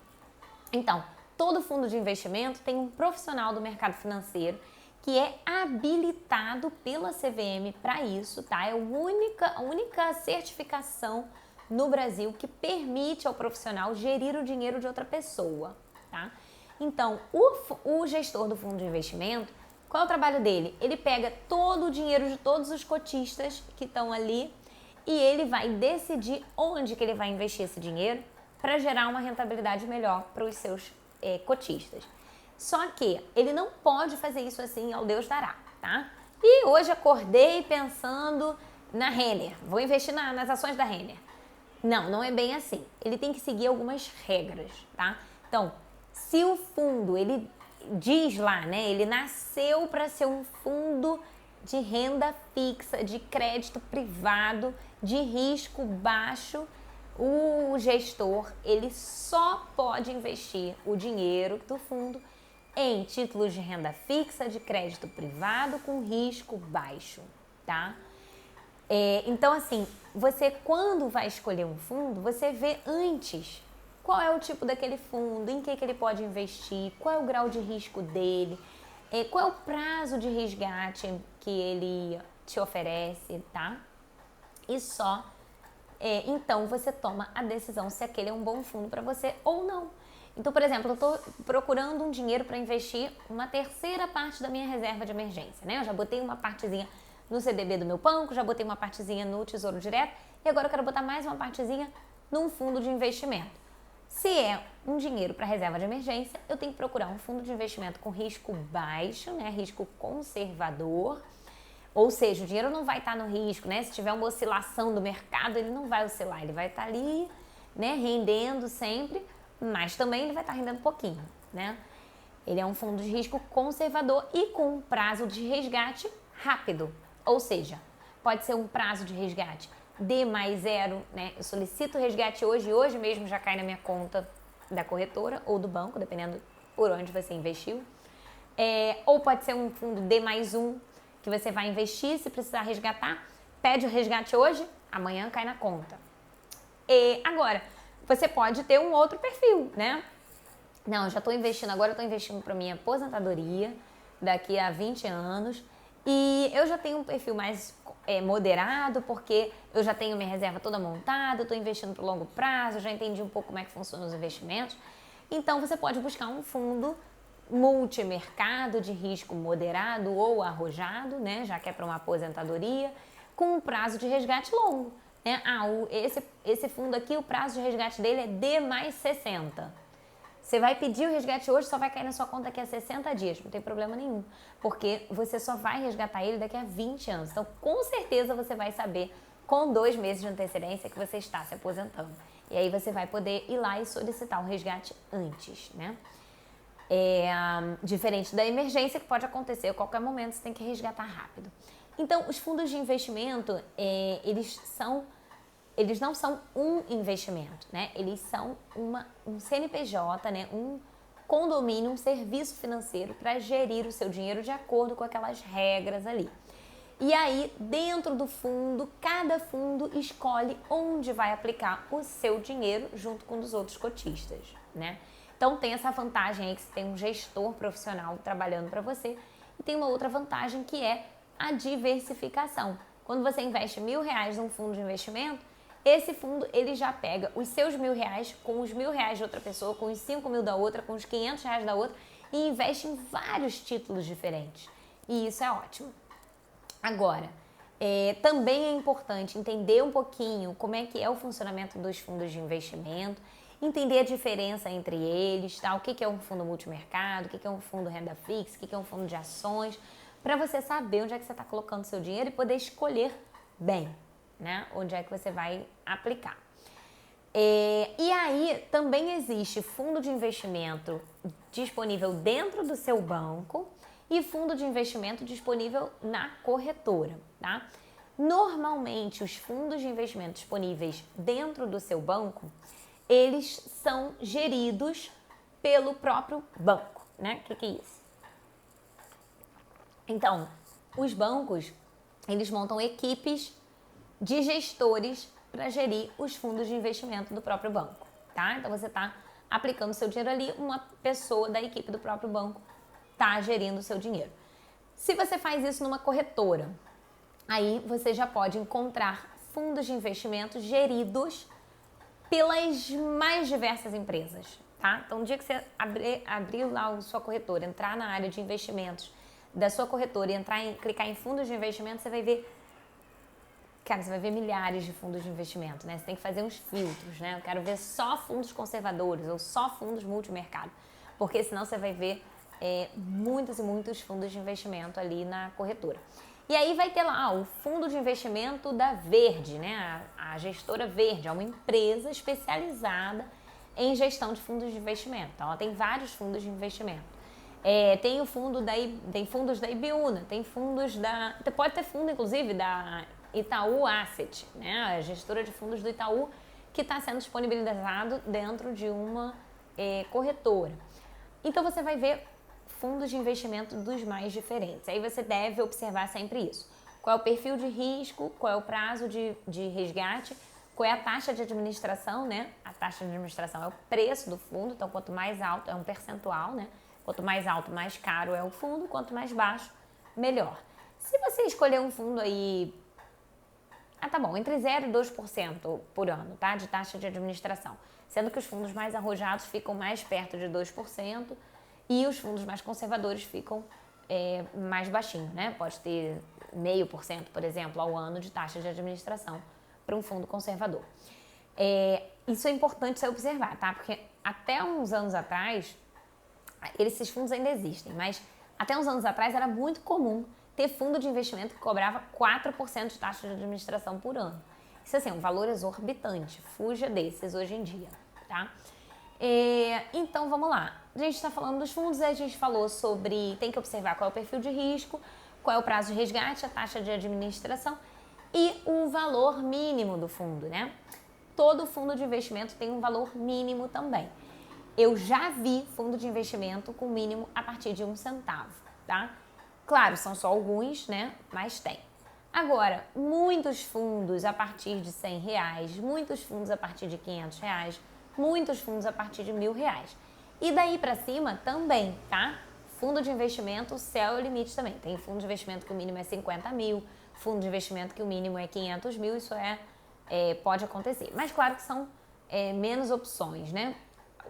Então, todo fundo de investimento tem um profissional do mercado financeiro que é habilitado pela CVM para isso, tá? É a única certificação no Brasil que permite ao profissional gerir o dinheiro de outra pessoa, tá? Então, o gestor do fundo de investimento, qual é o trabalho dele? Ele pega todo o dinheiro de todos os cotistas que estão ali e ele vai decidir onde que ele vai investir esse dinheiro para gerar uma rentabilidade melhor para os seus cotistas. Só que ele não pode fazer isso assim ao Deus dará, tá? E hoje acordei pensando na Renner, vou investir nas ações da Renner. Não é bem assim. Ele tem que seguir algumas regras, tá? Então, Se o fundo, ele diz lá, né, ele nasceu para ser um fundo de renda fixa, de crédito privado, de risco baixo, o gestor, ele só pode investir o dinheiro do fundo em títulos de renda fixa, de crédito privado com risco baixo, tá? Então, assim, você quando vai escolher um fundo, você vê antes qual é o tipo daquele fundo, em que ele pode investir, qual é o grau de risco dele, qual é o prazo de resgate que ele te oferece, tá? E só então você toma a decisão se aquele é um bom fundo para você ou não. Então, por exemplo, eu estou procurando um dinheiro para investir uma terceira parte da minha reserva de emergência, né? Eu já botei uma partezinha no CDB do meu banco, já botei uma partezinha no Tesouro Direto e agora eu quero botar mais uma partezinha num fundo de investimento. Se é um dinheiro para reserva de emergência, eu tenho que procurar um fundo de investimento com risco baixo, né? Risco conservador. Ou seja, o dinheiro não vai estar no risco, né? Se tiver uma oscilação do mercado, ele não vai oscilar, ele vai estar ali, né, rendendo sempre, mas também ele vai estar rendendo pouquinho, né? Ele é um fundo de risco conservador e com um prazo de resgate rápido. Ou seja, pode ser um prazo de resgate D+0, né? Eu solicito o resgate hoje e hoje mesmo já cai na minha conta da corretora ou do banco, dependendo por onde você investiu. Ou pode ser um fundo D+1, que você vai investir, se precisar resgatar, pede o resgate hoje, amanhã cai na conta. Agora, você pode ter um outro perfil, né? Não, eu já estou investindo agora, eu estou investindo para minha aposentadoria daqui a 20 anos e eu já tenho um perfil mais moderado porque eu já tenho minha reserva toda montada, estou investindo para longo prazo, já entendi um pouco como é que funcionam os investimentos. Então, você pode buscar um fundo multimercado de risco moderado ou arrojado, né, já que é para uma aposentadoria, com um prazo de resgate longo, né? Esse fundo aqui, o prazo de resgate dele é D+60. Você vai pedir o resgate hoje, só vai cair na sua conta daqui a 60 dias, não tem problema nenhum, porque você só vai resgatar ele daqui a 20 anos. Então, com certeza você vai saber com 2 meses de antecedência que você está se aposentando. E aí você vai poder ir lá e solicitar o resgate antes, né? Diferente da emergência que pode acontecer a qualquer momento, você tem que resgatar rápido. Então, os fundos de investimento, eles não são um investimento, né? Eles são um CNPJ, né? Um condomínio, um serviço financeiro para gerir o seu dinheiro de acordo com aquelas regras ali. E aí, dentro do fundo, cada fundo escolhe onde vai aplicar o seu dinheiro junto com os outros cotistas, né? Então tem essa vantagem aí que você tem um gestor profissional trabalhando para você e tem uma outra vantagem que é a diversificação. Quando você investe R$1.000 num fundo de investimento, esse fundo ele já pega os seus R$1.000 com os R$1.000 de outra pessoa, com os 5.000 da outra, com os R$500 da outra e investe em vários títulos diferentes. E isso é ótimo. Agora, também é importante entender um pouquinho como é que é o funcionamento dos fundos de investimento, entender a diferença entre eles, tá? O que é um fundo multimercado, o que é um fundo renda fixa, o que é um fundo de ações, para você saber onde é que você está colocando seu dinheiro e poder escolher bem, né? Onde é que você vai aplicar. E aí também existe fundo de investimento disponível dentro do seu banco e fundo de investimento disponível na corretora, tá? Normalmente, os fundos de investimento disponíveis dentro do seu banco, eles são geridos pelo próprio banco, né? O que é isso? Então, os bancos, eles montam equipes de gestores para gerir os fundos de investimento do próprio banco, tá? Então, você está aplicando seu dinheiro ali, uma pessoa da equipe do próprio banco está gerindo o seu dinheiro. Se você faz isso numa corretora, aí você já pode encontrar fundos de investimento geridos pelas mais diversas empresas, tá? Então, no dia que você abrir lá a sua corretora, entrar na área de investimentos da sua corretora e clicar em fundos de investimento, você vai ver, cara, você vai ver milhares de fundos de investimento, né? Você tem que fazer uns filtros, né? Eu quero ver só fundos conservadores ou só fundos multimercado, porque senão você vai ver muitos e muitos fundos de investimento ali na corretora. E aí vai ter lá o fundo de investimento da Verde, né? A gestora Verde é uma empresa especializada em gestão de fundos de investimento. Então, ela tem vários fundos de investimento. Tem o fundo tem fundos da Ibiúna, tem fundos pode ter fundo, inclusive, da Itaú Asset, né? A gestora de fundos do Itaú, que está sendo disponibilizado dentro de uma corretora. Então, você vai ver fundos de investimento dos mais diferentes. Aí você deve observar sempre isso. Qual é o perfil de risco, qual é o prazo de resgate, qual é a taxa de administração, né? A taxa de administração é o preço do fundo, então quanto mais alto é um percentual, né? Quanto mais alto, mais caro é o fundo, quanto mais baixo, melhor. Se você escolher um fundo aí, tá bom, entre 0% e 2% por ano, tá? De taxa de administração. Sendo que os fundos mais arrojados ficam mais perto de 2% e os fundos mais conservadores ficam mais baixinho, né? Pode ter 0,5%, por exemplo, ao ano de taxa de administração para um fundo conservador. Isso é importante você observar, tá? Porque até uns anos atrás, esses fundos ainda existem, mas até uns anos atrás era muito comum ter fundo de investimento que cobrava 4% de taxa de administração por ano. Isso assim, é um valor exorbitante, fuja desses hoje em dia, tá? Então vamos lá, a gente está falando dos fundos, a gente falou sobre, tem que observar qual é o perfil de risco, qual é o prazo de resgate, a taxa de administração e o valor mínimo do fundo, né? Todo fundo de investimento tem um valor mínimo também. Eu já vi fundo de investimento com mínimo a partir de 1 centavo, tá? Claro, são só alguns, né? Mas tem. Agora, muitos fundos a partir de R$100, muitos fundos a partir de R$500, muitos fundos a partir de R$1.000. E daí pra cima também, tá? Fundo de investimento, o céu é o limite também. Tem fundo de investimento que o mínimo é 50 mil, fundo de investimento que o mínimo é 500 mil, isso pode acontecer. Mas claro que são menos opções, né?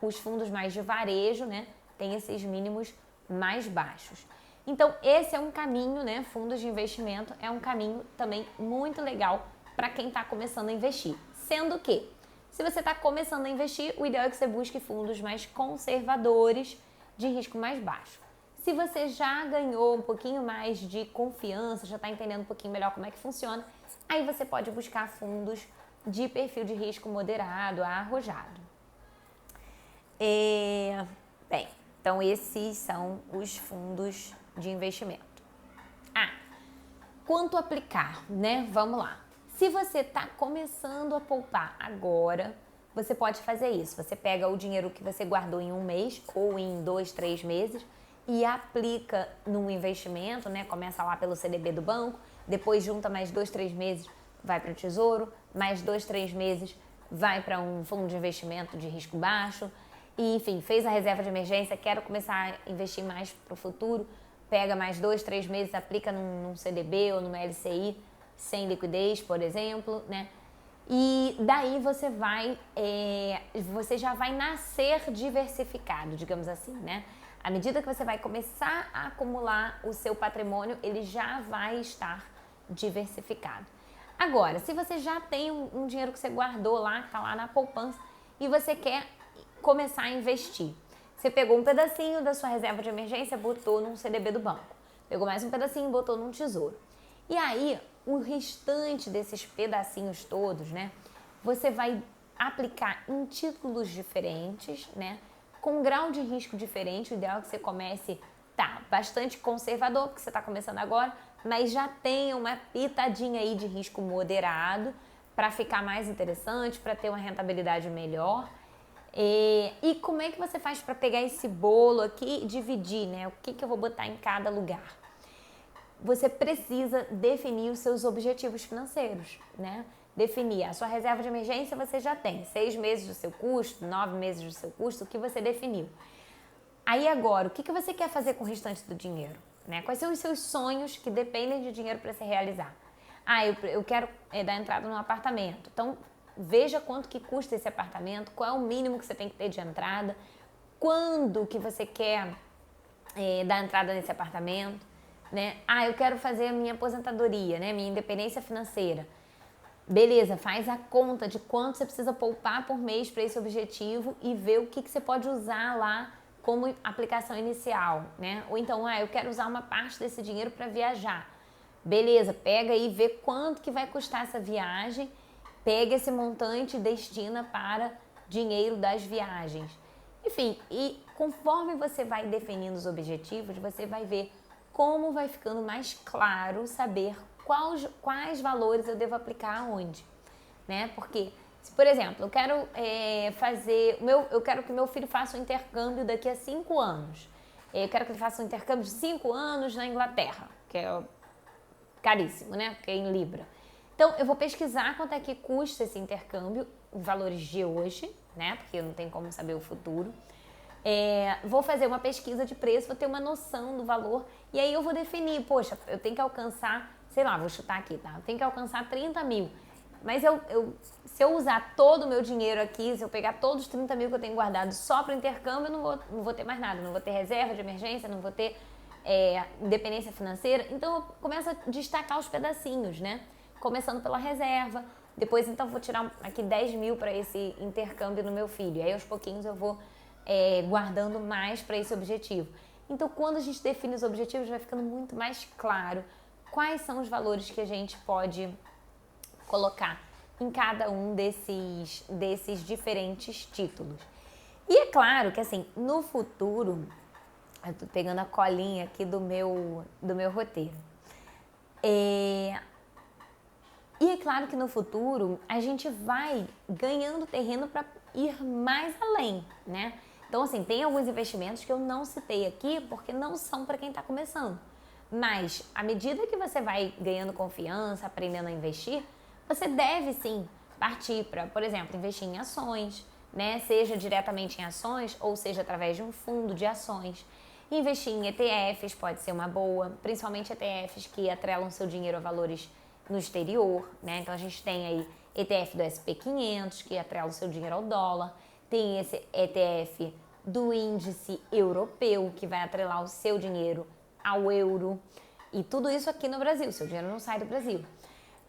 Os fundos mais de varejo, né? Tem esses mínimos mais baixos. Então, esse é um caminho, né? Fundos de investimento é um caminho também muito legal para quem está começando a investir. Sendo que, se você está começando a investir, o ideal é que você busque fundos mais conservadores, de risco mais baixo. Se você já ganhou um pouquinho mais de confiança, já está entendendo um pouquinho melhor como é que funciona, aí você pode buscar fundos de perfil de risco moderado a arrojado. Bem, então esses são os fundos de investimento. Quanto aplicar, né? Vamos lá. Se você está começando a poupar agora, você pode fazer isso. Você pega o dinheiro que você guardou em um mês ou em 2, 3 meses e aplica num investimento, né? Começa lá pelo CDB do banco, depois junta mais 2, 3 meses, vai para o Tesouro, mais 2, 3 meses vai para um fundo de investimento de risco baixo. E, enfim, fez a reserva de emergência, quero começar a investir mais para o futuro, pega mais 2, 3 meses, aplica num CDB ou numa LCI sem liquidez, por exemplo, né? E daí você já vai nascer diversificado, digamos assim, né? À medida que você vai começar a acumular o seu patrimônio, ele já vai estar diversificado. Agora, se você já tem um dinheiro que você guardou lá, que está lá na poupança, e você quer começar a investir. Você pegou um pedacinho da sua reserva de emergência, botou num CDB do banco. Pegou mais um pedacinho e botou num tesouro. E aí, o restante desses pedacinhos todos, né? Você vai aplicar em títulos diferentes, né? Com grau de risco diferente. O ideal é que você comece, bastante conservador, porque você está começando agora, mas já tenha uma pitadinha aí de risco moderado para ficar mais interessante, para ter uma rentabilidade melhor. E como é que você faz para pegar esse bolo aqui e dividir, né? O que eu vou botar em cada lugar? Você precisa definir os seus objetivos financeiros, né? Definir a sua reserva de emergência, você já tem 6 meses do seu custo, 9 meses do seu custo, o que você definiu. Aí agora, o que você quer fazer com o restante do dinheiro? Né? Quais são os seus sonhos que dependem de dinheiro para se realizar? Eu quero dar entrada num apartamento. Então, veja quanto que custa esse apartamento, qual é o mínimo que você tem que ter de entrada, quando que você quer dar entrada nesse apartamento, né? Eu quero fazer a minha aposentadoria, né? Minha independência financeira. Beleza, faz a conta de quanto você precisa poupar por mês para esse objetivo e vê o que você pode usar lá como aplicação inicial, né? Ou então, eu quero usar uma parte desse dinheiro para viajar. Beleza, pega aí e vê quanto que vai custar essa viagem. Pega esse montante e destina para dinheiro das viagens. Enfim, e conforme você vai definindo os objetivos, você vai ver como vai ficando mais claro saber quais valores eu devo aplicar aonde, né? Porque, se, por exemplo, eu quero eu quero que meu filho faça um intercâmbio daqui a 5 anos. Eu quero que ele faça um intercâmbio de 5 anos na Inglaterra, que é caríssimo, né? Porque é em Libra. Então, eu vou pesquisar quanto é que custa esse intercâmbio, em valores de hoje, né? Porque não tem como saber o futuro. Vou fazer uma pesquisa de preço, vou ter uma noção do valor e aí eu vou definir, poxa, eu tenho que alcançar, sei lá, vou chutar aqui, tá? Eu tenho que alcançar 30 mil. Mas se eu usar todo o meu dinheiro aqui, se eu pegar todos os 30 mil que eu tenho guardado só para o intercâmbio, eu não vou ter mais nada, não vou ter reserva de emergência, não vou ter independência financeira. Então eu começo a destacar os pedacinhos, né? Começando pela reserva, depois então vou tirar aqui 10 mil para esse intercâmbio no meu filho. E aí aos pouquinhos eu vou guardando mais para esse objetivo. Então, quando a gente define os objetivos, vai ficando muito mais claro quais são os valores que a gente pode colocar em cada um desses diferentes títulos. E é claro que, assim, no futuro, eu tô pegando a colinha aqui do meu roteiro. E é claro que no futuro, a gente vai ganhando terreno para ir mais além, né? Então, assim, tem alguns investimentos que eu não citei aqui porque não são para quem está começando. Mas, à medida que você vai ganhando confiança, aprendendo a investir, você deve sim partir para, por exemplo, investir em ações, né? Seja diretamente em ações ou seja através de um fundo de ações. Investir em ETFs pode ser uma boa, principalmente ETFs que atrelam seu dinheiro a valores no exterior, né? Então, a gente tem aí ETF do SP500, que atrela o seu dinheiro ao dólar. Tem esse ETF do índice europeu, que vai atrelar o seu dinheiro ao euro. E tudo isso aqui no Brasil, seu dinheiro não sai do Brasil.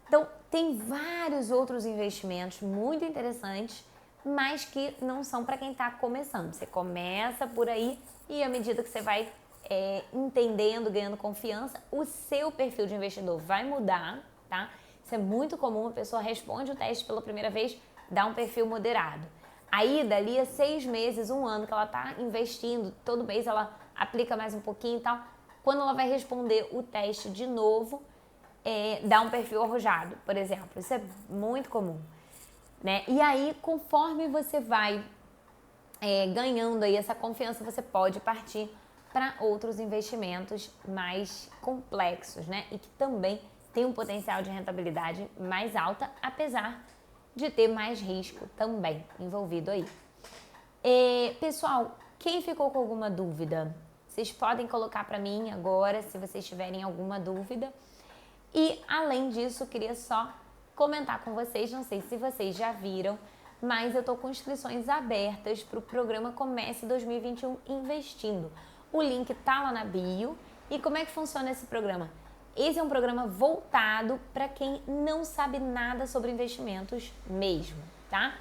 Então, tem vários outros investimentos muito interessantes, mas que não são para quem está começando. Você começa por aí e à medida que você vai entendendo, ganhando confiança, o seu perfil de investidor vai mudar, tá? Isso é muito comum, a pessoa responde o teste pela primeira vez, dá um perfil moderado. Aí, dali a 6 meses, 1 ano que ela está investindo, todo mês ela aplica mais um pouquinho e tal. Quando ela vai responder o teste de novo, dá um perfil arrojado, por exemplo. Isso é muito comum, né? E aí, conforme você vai ganhando aí essa confiança, você pode partir para outros investimentos mais complexos, né? E que também tem um potencial de rentabilidade mais alta, apesar de ter mais risco também envolvido aí. Pessoal, quem ficou com alguma dúvida, vocês podem colocar para mim agora, se vocês tiverem alguma dúvida. E, além disso, eu queria só comentar com vocês, não sei se vocês já viram, mas eu tô com inscrições abertas para o programa Comece 2021 Investindo. O link tá lá na bio. E como é que funciona esse programa? Esse é um programa voltado para quem não sabe nada sobre investimentos mesmo, tá?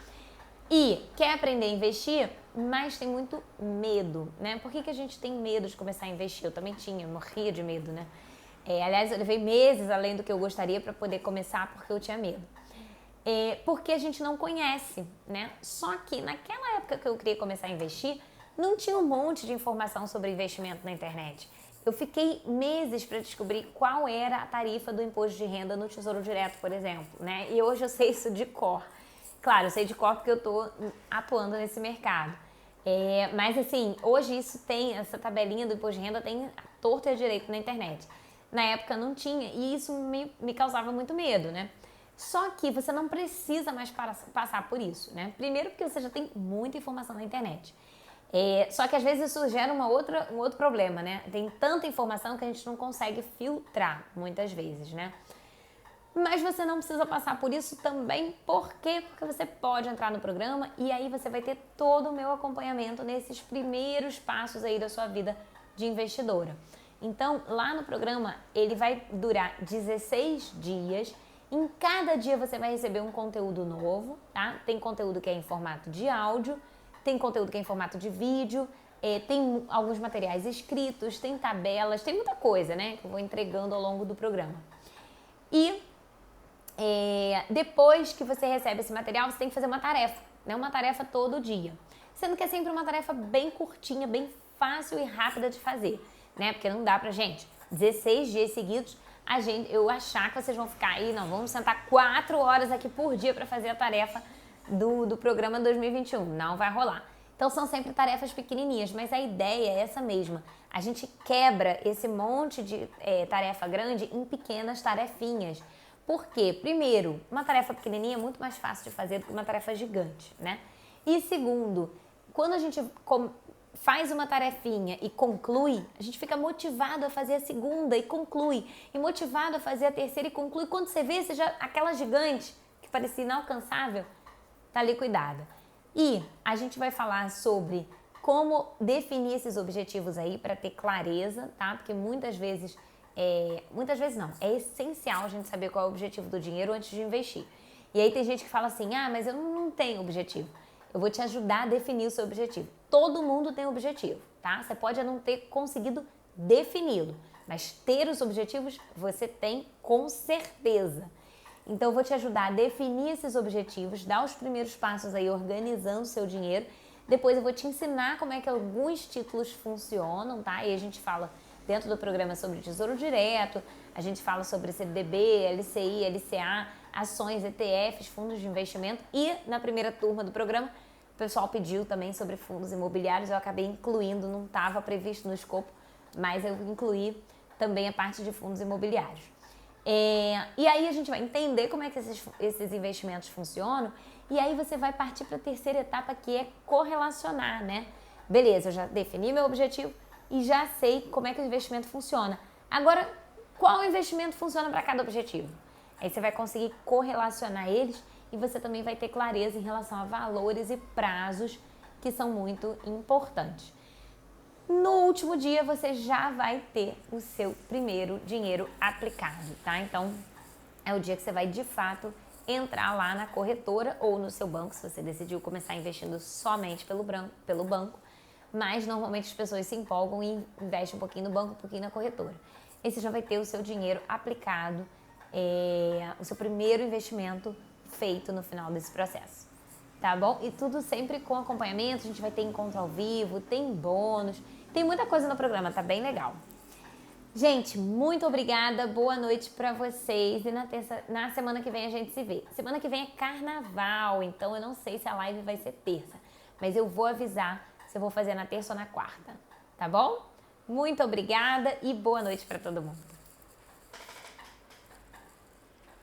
E quer aprender a investir, mas tem muito medo, né? Por que a gente tem medo de começar a investir? Eu também tinha, eu morria de medo, né? Aliás, eu levei meses além do que eu gostaria para poder começar porque eu tinha medo. Porque a gente não conhece, né? Só que naquela época que eu queria começar a investir, não tinha um monte de informação sobre investimento na internet. Eu fiquei meses para descobrir qual era a tarifa do imposto de renda no Tesouro Direto, por exemplo, né? E hoje eu sei isso de cor. Claro, eu sei de cor porque eu estou atuando nesse mercado. Mas assim, hoje essa tabelinha do imposto de renda tem a torto e a direito na internet. Na época não tinha e isso me causava muito medo, né? Só que você não precisa mais passar por isso, né? Primeiro porque você já tem muita informação na internet. Só que às vezes isso gera um outro problema, né? Tem tanta informação que a gente não consegue filtrar muitas vezes, né? Mas você não precisa passar por isso também, por quê? Porque você pode entrar no programa e aí você vai ter todo o meu acompanhamento nesses primeiros passos aí da sua vida de investidora. Então, lá no programa, ele vai durar 16 dias. Em cada dia você vai receber um conteúdo novo, tá? Tem conteúdo que é em formato de áudio, tem conteúdo que é em formato de vídeo, tem alguns materiais escritos, tem tabelas, tem muita coisa, né? Que eu vou entregando ao longo do programa. E depois que você recebe esse material, você tem que fazer uma tarefa, né? Uma tarefa todo dia. Sendo que é sempre uma tarefa bem curtinha, bem fácil e rápida de fazer, né? Porque não dá pra gente 16 dias seguidos eu achar que vocês vão ficar aí, não, vamos sentar 4 horas aqui por dia para fazer a tarefa do programa 2021. Não vai rolar. Então são sempre tarefas pequenininhas, mas a ideia é essa mesma. A gente quebra esse monte de tarefa grande em pequenas tarefinhas. Por quê? Primeiro, uma tarefa pequenininha é muito mais fácil de fazer do que uma tarefa gigante, né? E segundo, quando a gente faz uma tarefinha e conclui, a gente fica motivado a fazer a segunda e conclui, e motivado a fazer a terceira e conclui. Quando você vê, aquela gigante que parecia inalcançável, tá ali cuidada. E a gente vai falar sobre como definir esses objetivos aí para ter clareza, tá? Porque muitas vezes não, é essencial a gente saber qual é o objetivo do dinheiro antes de investir. E aí tem gente que fala assim, mas eu não tenho objetivo. Eu vou te ajudar a definir o seu objetivo. Todo mundo tem objetivo, tá? Você pode não ter conseguido defini-lo, mas ter os objetivos você tem com certeza. Então eu vou te ajudar a definir esses objetivos, dar os primeiros passos aí organizando o seu dinheiro. Depois eu vou te ensinar como é que alguns títulos funcionam, tá? E a gente fala dentro do programa sobre Tesouro Direto, a gente fala sobre CDB, LCI, LCA, ações, ETFs, fundos de investimento. E na primeira turma do programa, o pessoal pediu também sobre fundos imobiliários, eu acabei incluindo, não estava previsto no escopo, mas eu incluí também a parte de fundos imobiliários. E aí a gente vai entender como é que esses investimentos funcionam, e aí você vai partir para a terceira etapa, que é correlacionar, né? Beleza, eu já defini meu objetivo e já sei como é que o investimento funciona. Agora, qual investimento funciona para cada objetivo? Aí você vai conseguir correlacionar eles e você também vai ter clareza em relação a valores e prazos que são muito importantes. No último dia você já vai ter o seu primeiro dinheiro aplicado, tá? Então é o dia que você vai de fato entrar lá na corretora ou no seu banco, se você decidiu começar investindo somente pelo banco, mas normalmente as pessoas se empolgam e investem um pouquinho no banco, um pouquinho na corretora. Aí você já vai ter o seu dinheiro aplicado, o seu primeiro investimento feito no final desse processo, tá bom? E tudo sempre com acompanhamento, a gente vai ter encontro ao vivo, tem bônus, tem muita coisa no programa, tá bem legal. Gente, muito obrigada, boa noite pra vocês e na semana que vem a gente se vê. Semana que vem é carnaval, então eu não sei se a live vai ser terça, mas eu vou avisar se eu vou fazer na terça ou na quarta, tá bom? Muito obrigada e boa noite pra todo mundo.